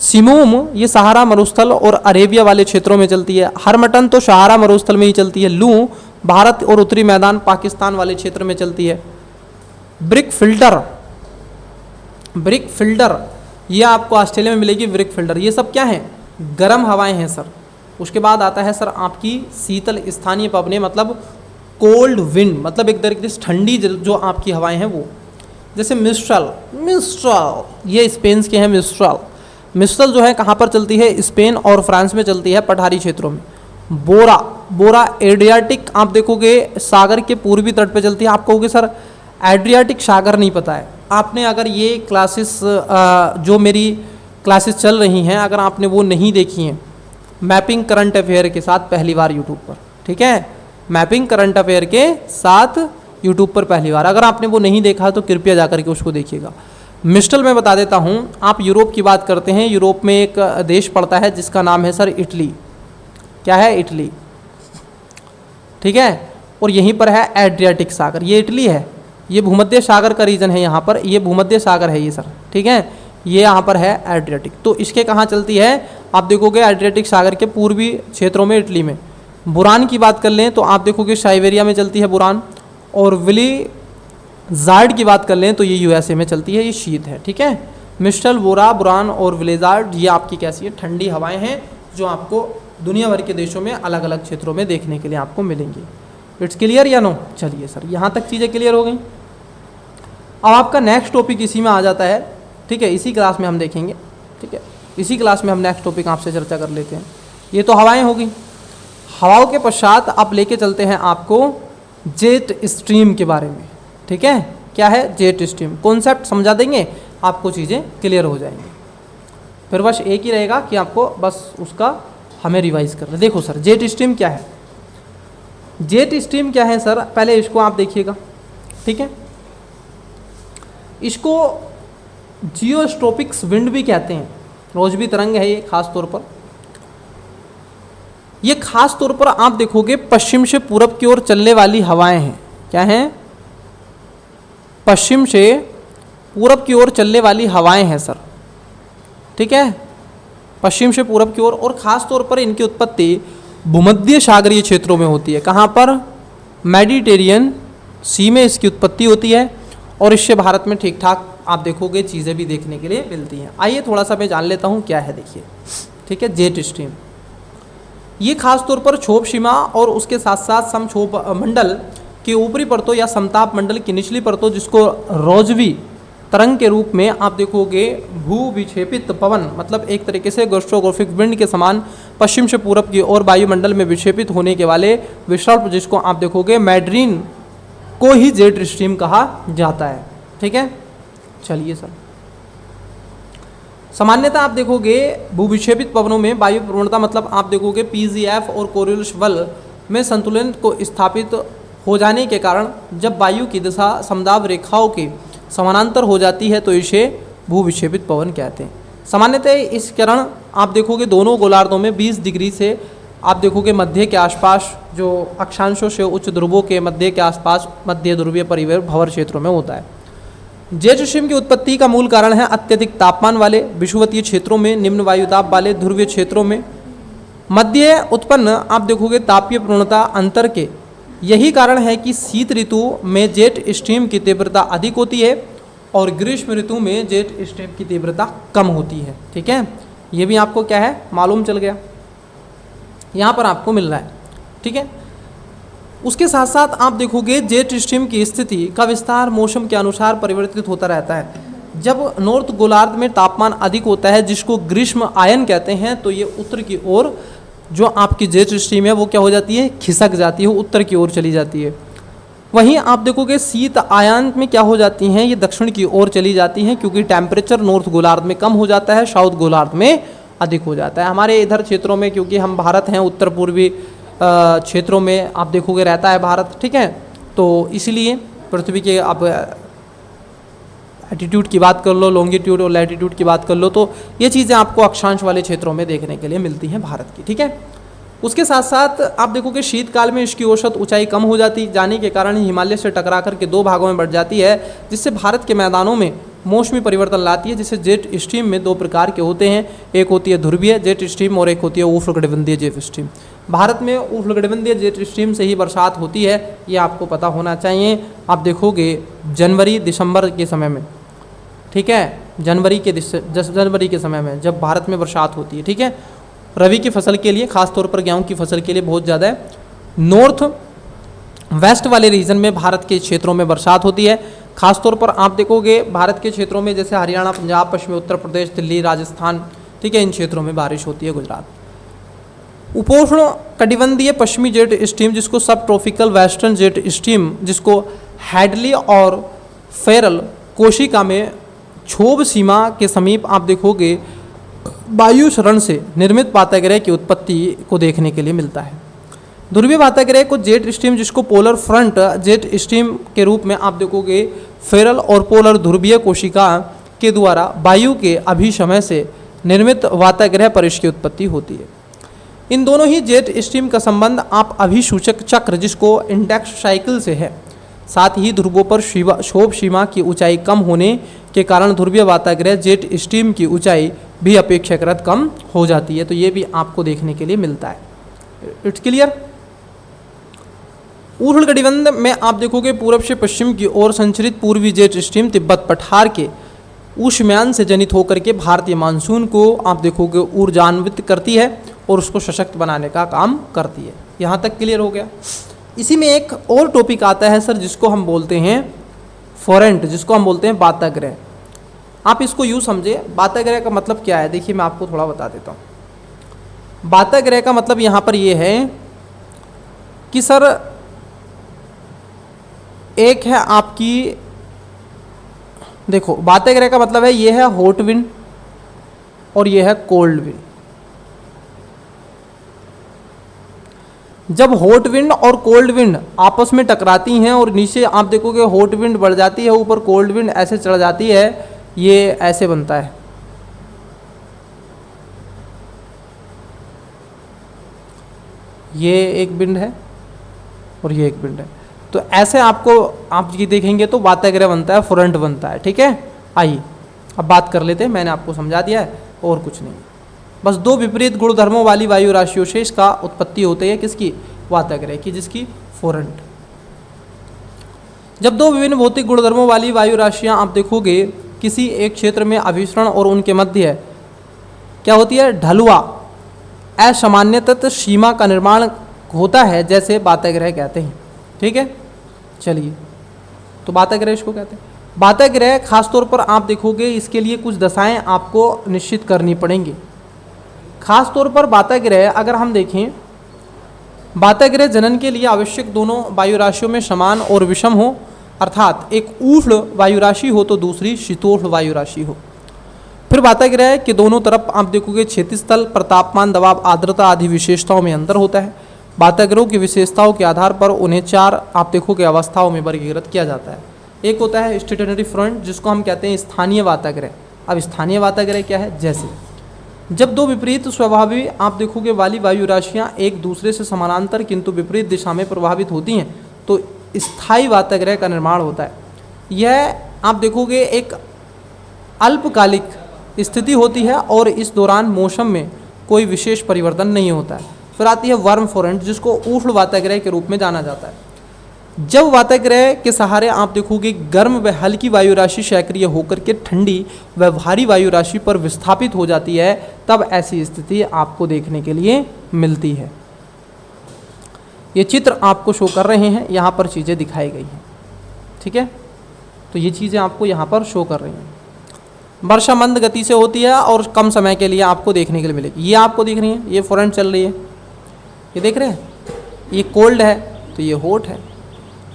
सिमूम ये सहारा मरुस्थल और अरेबिया वाले क्षेत्रों में चलती है। हरमटन तो सहारा मरुस्थल में ही चलती है। लू भारत और उत्तरी मैदान पाकिस्तान वाले क्षेत्र में चलती है। ब्रिक फिल्टर ये आपको ऑस्ट्रेलिया में मिलेगी। ब्रिक फिल्टर ये सब क्या है, गर्म हवाएं हैं सर। उसके बाद आता है सर आपकी शीतल स्थानीय पवनें मतलब कोल्ड विंड, मतलब एक तरीके से ठंडी जो आपकी हवाएं हैं वो। जैसे मिस्ट्रल ये स्पेन के हैं। मिस्ट्रल जो है कहाँ पर चलती है, स्पेन और फ्रांस में चलती है पठारी क्षेत्रों में। बोरा एड्रियाटिक आप देखोगे सागर के पूर्वी तट पे चलती है। आप कहोगे सर एड्रियाटिक सागर नहीं पता है। आपने अगर ये क्लासेस जो मेरी क्लासेस चल रही हैं अगर आपने वो नहीं देखी हैं मैपिंग करंट अफेयर के साथ पहली बार यूट्यूब पर, ठीक है, मैपिंग करंट अफेयर के साथ यूट्यूब पर पहली बार अगर आपने वो नहीं देखा तो कृपया जाकर के उसको देखिएगा। मिस्टल में बता देता हूँ, आप यूरोप की बात करते हैं, यूरोप में एक देश पड़ता है जिसका नाम है सर इटली। क्या है, इटली। ठीक है, और यहीं पर है एड्रियाटिक सागर, ये इटली है। ये भूमध्य सागर का रीजन है, यहाँ पर ये भूमध्य सागर है ये सर। ठीक है, ये यहाँ पर है एड्रियाटिक। तो इसके कहाँ चलती है, आप देखोगे एड्रियाटिक सागर के पूर्वी क्षेत्रों में इटली में। बुरान की बात कर लें तो आप देखोगे साइबेरिया में चलती है बुरान। और विलीजार्ड की बात कर लें तो ये यूएसए में चलती है, ये शीत है। ठीक है, मिस्टल, बोरा, बुरान और विलीजार्ड ये आपकी कैसी है, ठंडी हवाएं हैं जो आपको दुनिया भर के देशों में अलग अलग क्षेत्रों में देखने के लिए आपको मिलेंगी। इट्स क्लियर या नो? चलिए सर, यहाँ तक चीज़ें क्लियर हो गई। अब आपका नेक्स्ट टॉपिक इसी में आ जाता है। ठीक है, इसी क्लास में हम देखेंगे। ठीक है, इसी क्लास में हम नेक्स्ट टॉपिक आपसे चर्चा कर लेते हैं। ये तो हवाएं होगी। हवाओं के पश्चात आप लेके चलते हैं आपको जेट स्ट्रीम के बारे में। ठीक है, क्या है जेट स्ट्रीम, कॉन्सेप्ट समझा देंगे, आपको चीज़ें क्लियर हो जाएंगी। फिर बस एक ही रहेगा कि आपको बस उसका हमें रिवाइज करना। देखो सर, जेट स्ट्रीम क्या है। जेट स्ट्रीम क्या है सर, पहले इसको आप देखिएगा। ठीक है, इसको जियोस्ट्रोपिक्स विंड भी कहते हैं। रोजबी तरंग है ये खास तौर पर। ये खास तौर पर आप देखोगे पश्चिम से पूरब की ओर चलने वाली हवाएं हैं। क्या हैं, पश्चिम से पूरब की ओर चलने वाली हवाएं हैं सर। ठीक है, पश्चिम से पूरब की ओर, और ख़ास तौर पर इनकी उत्पत्ति भूमध्य सागरीय क्षेत्रों में होती है। कहाँ पर, मेडिटेरियन सी में इसकी उत्पत्ति होती है। और इससे भारत में ठीक ठाक आप देखोगे चीज़ें भी देखने के लिए मिलती हैं। आइए थोड़ा सा मैं जान लेता हूँ क्या है, देखिए। ठीक है, जेट स्ट्रीम ये खास तौर पर क्षोभ सीमा और उसके साथ साथ समक्षोभ मंडल के ऊपरी परतों या समताप मंडल की निचली परतों, जिसको रोजवी तरंग के रूप में आप देखोगे भू विक्षेपित पवन, मतलब एक तरीके से गस्ट्रोग्राफिक विंड के समान पश्चिम से पूरब की ओर वायुमंडल में विक्षेपित होने के वाले विसर्प, जिसको आप देखोगे मैड्रीन को ही जेट स्ट्रीम कहा जाता है। ठीक है, चलिए सर, सामान्यतः आप देखोगे भूविक्षेपित पवनों में वायु प्रवणता मतलब आप देखोगे पीजीएफ और कोरियोलिस बल में संतुलन को स्थापित हो जाने के कारण जब वायु की दिशा समदाब रेखाओं के समानांतर हो जाती है तो इसे भूविक्षेपित पवन कहते हैं। सामान्यतः इस किरण आप देखोगे दोनों गोलार्धों में 20 डिग्री से आप देखोगे मध्य के आसपास, जो अक्षांशों से उच्च ध्रुवों के मध्य के आसपास मध्य ध्रुवीय परिवेश भंवर क्षेत्रों में होता है। जेट स्ट्रीम की उत्पत्ति का मूल कारण है अत्यधिक तापमान वाले विषुवतीय क्षेत्रों में, निम्न वायुदाब वाले ध्रुवीय क्षेत्रों में मध्य उत्पन्न आप देखोगे तापीय प्रवणता अंतर के यही कारण है कि शीत ऋतु में जेट स्ट्रीम की तीव्रता अधिक होती है और ग्रीष्म ऋतु में जेट स्ट्रीम की तीव्रता कम होती है। ठीक है, ये भी आपको क्या है मालूम चल गया, यहाँ पर आपको मिल रहा है। ठीक है, उसके साथ साथ आप देखोगे जेट स्ट्रीम की स्थिति का विस्तार मौसम के अनुसार परिवर्तित होता रहता है। जब नॉर्थ गोलार्ध में तापमान अधिक होता है जिसको ग्रीष्म आयन कहते हैं, तो ये उत्तर की ओर जो आपकी जेट स्ट्रीम है वो क्या हो जाती है, खिसक जाती है, उत्तर की ओर चली जाती है। वहीं आप देखोगे शीत आयान में क्या हो जाती हैं, ये दक्षिण की ओर चली जाती हैं, क्योंकि टेम्परेचर नॉर्थ गोलार्ध में कम हो जाता है, साउथ गोलार्ध में अधिक हो जाता है। हमारे इधर क्षेत्रों में, क्योंकि हम भारत हैं, उत्तर पूर्वी क्षेत्रों में आप देखोगे रहता है भारत, ठीक है, तो इसलिए पृथ्वी के आप एटीट्यूड की बात कर लो, लॉन्गिट्यूड और लैटिट्यूड की बात कर लो, तो ये चीज़ें आपको अक्षांश वाले क्षेत्रों में देखने के लिए मिलती हैं भारत की, ठीक है। उसके साथ साथ आप देखोगे शीतकाल में इसकी औसत ऊंचाई कम हो जाती जाने के कारण हिमालय से टकरा करके दो भागों में बढ़ जाती है, जिससे भारत के मैदानों में मौसमी परिवर्तन लाती है, जिसे जेट स्ट्रीम में दो प्रकार के होते हैं, एक होती है ध्रुवीय जेट स्ट्रीम और एक होती है उष्णकटिबंधीय जेट स्ट्रीम। भारत में उष्णकटिबंधीय जेट स्ट्रीम से ही बरसात होती है, ये आपको पता होना चाहिए। आप देखोगे जनवरी दिसंबर के समय में, ठीक है, जनवरी के समय में जब भारत में बरसात होती है, ठीक है, रबी की फसल के लिए, खासतौर पर गेहूं की फसल के लिए बहुत ज़्यादा है। नॉर्थ वेस्ट वाले रीजन में भारत के क्षेत्रों में बरसात होती है, खासतौर पर आप देखोगे भारत के क्षेत्रों में जैसे हरियाणा, पंजाब, पश्चिमी उत्तर प्रदेश, दिल्ली, राजस्थान, ठीक है, इन क्षेत्रों में बारिश होती है, गुजरात। उपोष्ण कटिबंधीय पश्चिमी जेट स्ट्रीम, जिसको सब ट्रॉपिकल वेस्टर्न जेट स्ट्रीम, जिसको हैडली और फेरल कोशिका में क्षोभ सीमा के समीप आप देखोगे वायु शरण से निर्मित पाताग्रह की उत्पत्ति को देखने के लिए मिलता है। ध्रुवीय पाताग्रह को जेट स्ट्रीम, जिसको पोलर फ्रंट जेट स्ट्रीम के रूप में आप देखोगे फेरल और पोलर ध्रुवीय कोशिका के द्वारा वायु के अभिशमय से निर्मित वाताग्रह पर इसकी उत्पत्ति होती है। इन दोनों ही जेट स्ट्रीम का संबंध आप अभिसूचक चक्र, जिसको इंडेक्स साइकिल से है। साथ ही ध्रुवों पर क्षोभ सीमा की ऊंचाई कम होने के कारण ध्रुवीय वाताग्रह जेट स्ट्रीम की ऊंचाई भी अपेक्षाकृत कम हो जाती है, तो ये भी आपको देखने के लिए मिलता है। It's clear. उष्णकटिबंध में आप देखोगे पूर्व से पश्चिम की ओर संचरित पूर्वी जेट स्ट्रीम तिब्बत पठार के ऊष्मयान से जनित होकर के भारतीय मानसून को आप देखोगे ऊर्जान्वित करती है और उसको सशक्त बनाने का काम करती है। यहाँ तक क्लियर हो गया। इसी में एक और टॉपिक आता है सर, जिसको हम बोलते हैं फोरेंट, जिसको हम बोलते हैं वाताग्रह। आप इसको यूँ समझे, वाताग्रह का मतलब क्या है, देखिए मैं आपको थोड़ा बता देता हूँ। वाताग्रह का मतलब यहाँ पर ये है कि सर एक है आपकी, देखो वाताग्रह का मतलब है ये है हॉट विंड और ये है कोल्ड विंड। जब हॉट विंड और कोल्ड विंड आपस में टकराती हैं और नीचे आप देखोगे हॉट विंड बढ़ जाती है, ऊपर कोल्ड विंड ऐसे चढ़ जाती है, ये ऐसे बनता है। ये एक विंड है और ये एक विंड है, तो ऐसे आपको आप ये देखेंगे तो वाताग्रह बनता है, फ्रंट बनता है, ठीक है। आइए अब बात कर लेते हैं, मैंने आपको समझा दिया है और कुछ नहीं। बस दो विपरीत गुणधर्मों वाली वायु राशियों से इसका उत्पत्ति होती है, किसकी, वाताग्रह की, जिसकी फोरेंट। जब दो विभिन्न भौतिक गुणधर्मों वाली वायु राशियां आप देखोगे किसी एक क्षेत्र में अभिसरण और उनके मध्य क्या होती है, ढलुआ असामान्यतः सीमा का निर्माण होता है, जैसे वाताग्रह कहते हैं, ठीक है। चलिए, तो वाताग्रह इसको कहते हैं। वाताग्रह खासतौर पर आप देखोगे इसके लिए कुछ दशाएं आपको निश्चित करनी पड़ेंगी। खास तौर पर वाताग्रह अगर हम देखें, वाताग्रह जनन के लिए आवश्यक दोनों वायु राशियों में समान और विषम हो, अर्थात एक उष्ण वायु राशि हो तो दूसरी शीतोष्ण वायु राशि हो। फिर वाताग्रह के दोनों तरफ आप देखोगे क्षेत्रीय स्थल पर तापमान, दबाव, आर्द्रता आदि विशेषताओं में अंतर होता है। वाताग्रहों की विशेषताओं के आधार पर उन्हें चार आप देखोगे अवस्थाओं में वर्गीकृत किया जाता है। एक होता है स्टेशनरी फ्रंट, जिसको हम कहते हैं स्थानीय वाताग्रह। अब स्थानीय वाताग्रह क्या है, जैसे जब दो विपरीत स्वभावी आप देखोगे वाली वायु राशियाँ एक दूसरे से समानांतर किंतु विपरीत दिशा में प्रभावित होती हैं तो स्थायी वाताग्रह का निर्माण होता है। यह आप देखोगे एक अल्पकालिक स्थिति होती है और इस दौरान मौसम में कोई विशेष परिवर्तन नहीं होता है। फिर आती है वार्म फ्रंट, जिसको उष्ण वाताग्रह के रूप में जाना जाता है। जब वाताग्रह के सहारे आप देखोगे गर्म व हल्की वायु राशि सक्रिय होकर के ठंडी व भारी वायु राशि पर विस्थापित हो जाती है, तब ऐसी स्थिति आपको देखने के लिए मिलती है। ये चित्र आपको शो कर रहे हैं, यहाँ पर चीज़ें दिखाई गई हैं, ठीक है। तो ये चीज़ें आपको यहाँ पर शो कर रही हैं। वर्षा मंद गति से होती है और कम समय के लिए आपको देखने के लिए मिलेगी। ये आपको दिख रही है, ये फ्रंट चल रही है, ये देख रहे हैं, ये कोल्ड है तो ये हॉट है।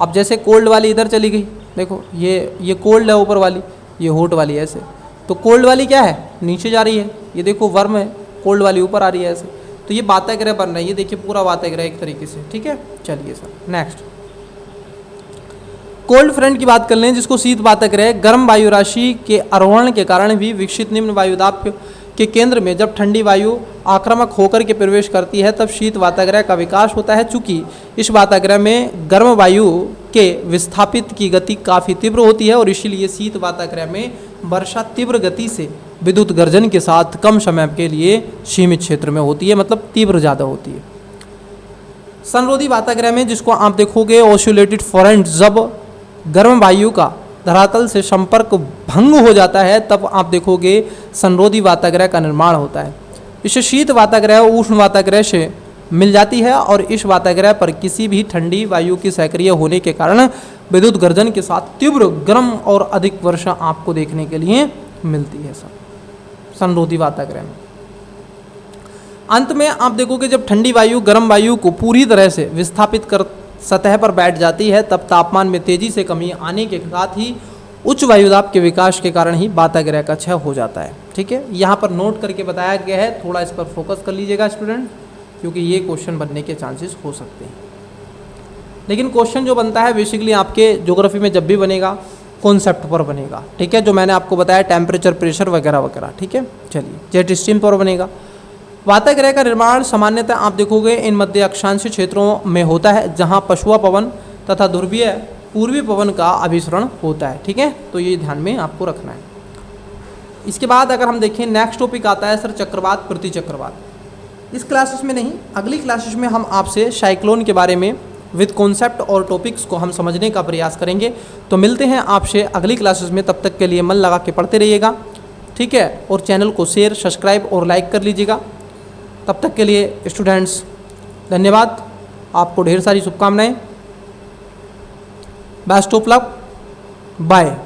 अब जैसे कोल्ड वाली इधर चली गई, देखो ये कोल्ड है ऊपर वाली, ये हॉट वाली है ऐसे, तो कोल्ड वाली क्या है नीचे जा रही है, ये देखो वर्म है, कोल्ड वाली ऊपर आ रही है ऐसे, तो ये बाताग्रह बन रहा है, ये देखिए पूरा बाताग्रह एक तरीके से, ठीक है। चलिए सर नेक्स्ट कोल्ड फ्रंट की बात कर लें, जिसको शीत बाताग्रह गर्म वायु राशि के आरोहण के कारण भी विकसित निम्न वायुदाब के केंद्र में जब ठंडी वायु आक्रामक होकर के प्रवेश करती है तब शीत वाताग्रह का विकास होता है। चूंकि इस वाताग्रह में गर्म वायु के विस्थापित की गति काफ़ी तीव्र होती है और इसीलिए शीत वाताग्रह में वर्षा तीव्र गति से विद्युत गर्जन के साथ कम समय के लिए सीमित क्षेत्र में होती है, मतलब तीव्र ज़्यादा होती है। संरोधी वाताग्रह में जिसको आप देखोगे ऑसिलेटेड फॉरेंट, जब गर्म वायु का धरातल से संपर्क भंग हो जाता है तब आप देखोगे संरोधी वाताग्रह का निर्माण होता है। इसे शीत वाताग्रह उष्ण वाताग्रह से मिल जाती है और इस वाताग्रह पर किसी भी ठंडी वायु की सक्रिय होने के कारण विद्युत गर्जन के साथ तीव्र गर्म और अधिक वर्षा आपको देखने के लिए मिलती है संरोधी वाताग्रह में। अंत में आप देखोगे जब ठंडी वायु गर्म वायु को पूरी तरह से विस्थापित कर सतह पर बैठ जाती है तब तापमान में तेजी से कमी आने के साथ ही उच्च वायुदाब के विकास के कारण ही वाताग्रह का क्षय हो जाता है। ठीक है, यहाँ पर नोट करके बताया गया है, थोड़ा इस पर फोकस कर लीजिएगा स्टूडेंट, क्योंकि ये क्वेश्चन बनने के चांसेस हो सकते हैं। लेकिन क्वेश्चन जो बनता है बेसिकली आपके ज्योग्राफी में जब भी बनेगा कॉन्सेप्ट पर बनेगा। ठीक है, जो मैंने आपको बताया टेम्परेचर, प्रेशर वगैरह वगैरह। ठीक है, चलिए जेट स्ट्रीम पर बनेगा। वाताग्रह का निर्माण सामान्यतः आप देखोगे इन मध्य अक्षांशीय क्षेत्रों में होता है जहां पछुआ पवन तथा ध्रुवीय पूर्वी पवन का अभिसरण होता है। ठीक है, तो ये ध्यान में आपको रखना है। इसके बाद अगर हम देखें नेक्स्ट टॉपिक आता है सर चक्रवात, प्रति चक्रवात। इस क्लासेस में नहीं, अगली क्लासेस में हम आपसे साइक्लोन के बारे में विद कॉन्सेप्ट और टॉपिक्स को हम समझने का प्रयास करेंगे। तो मिलते हैं आपसे अगली क्लासेस में, तब तक के लिए मन लगा के पढ़ते रहिएगा। ठीक है, और चैनल को शेयर, सब्सक्राइब और लाइक कर लीजिएगा। तब तक के लिए स्टूडेंट्स धन्यवाद, आपको ढेर सारी शुभकामनाएं। Best of luck, bye.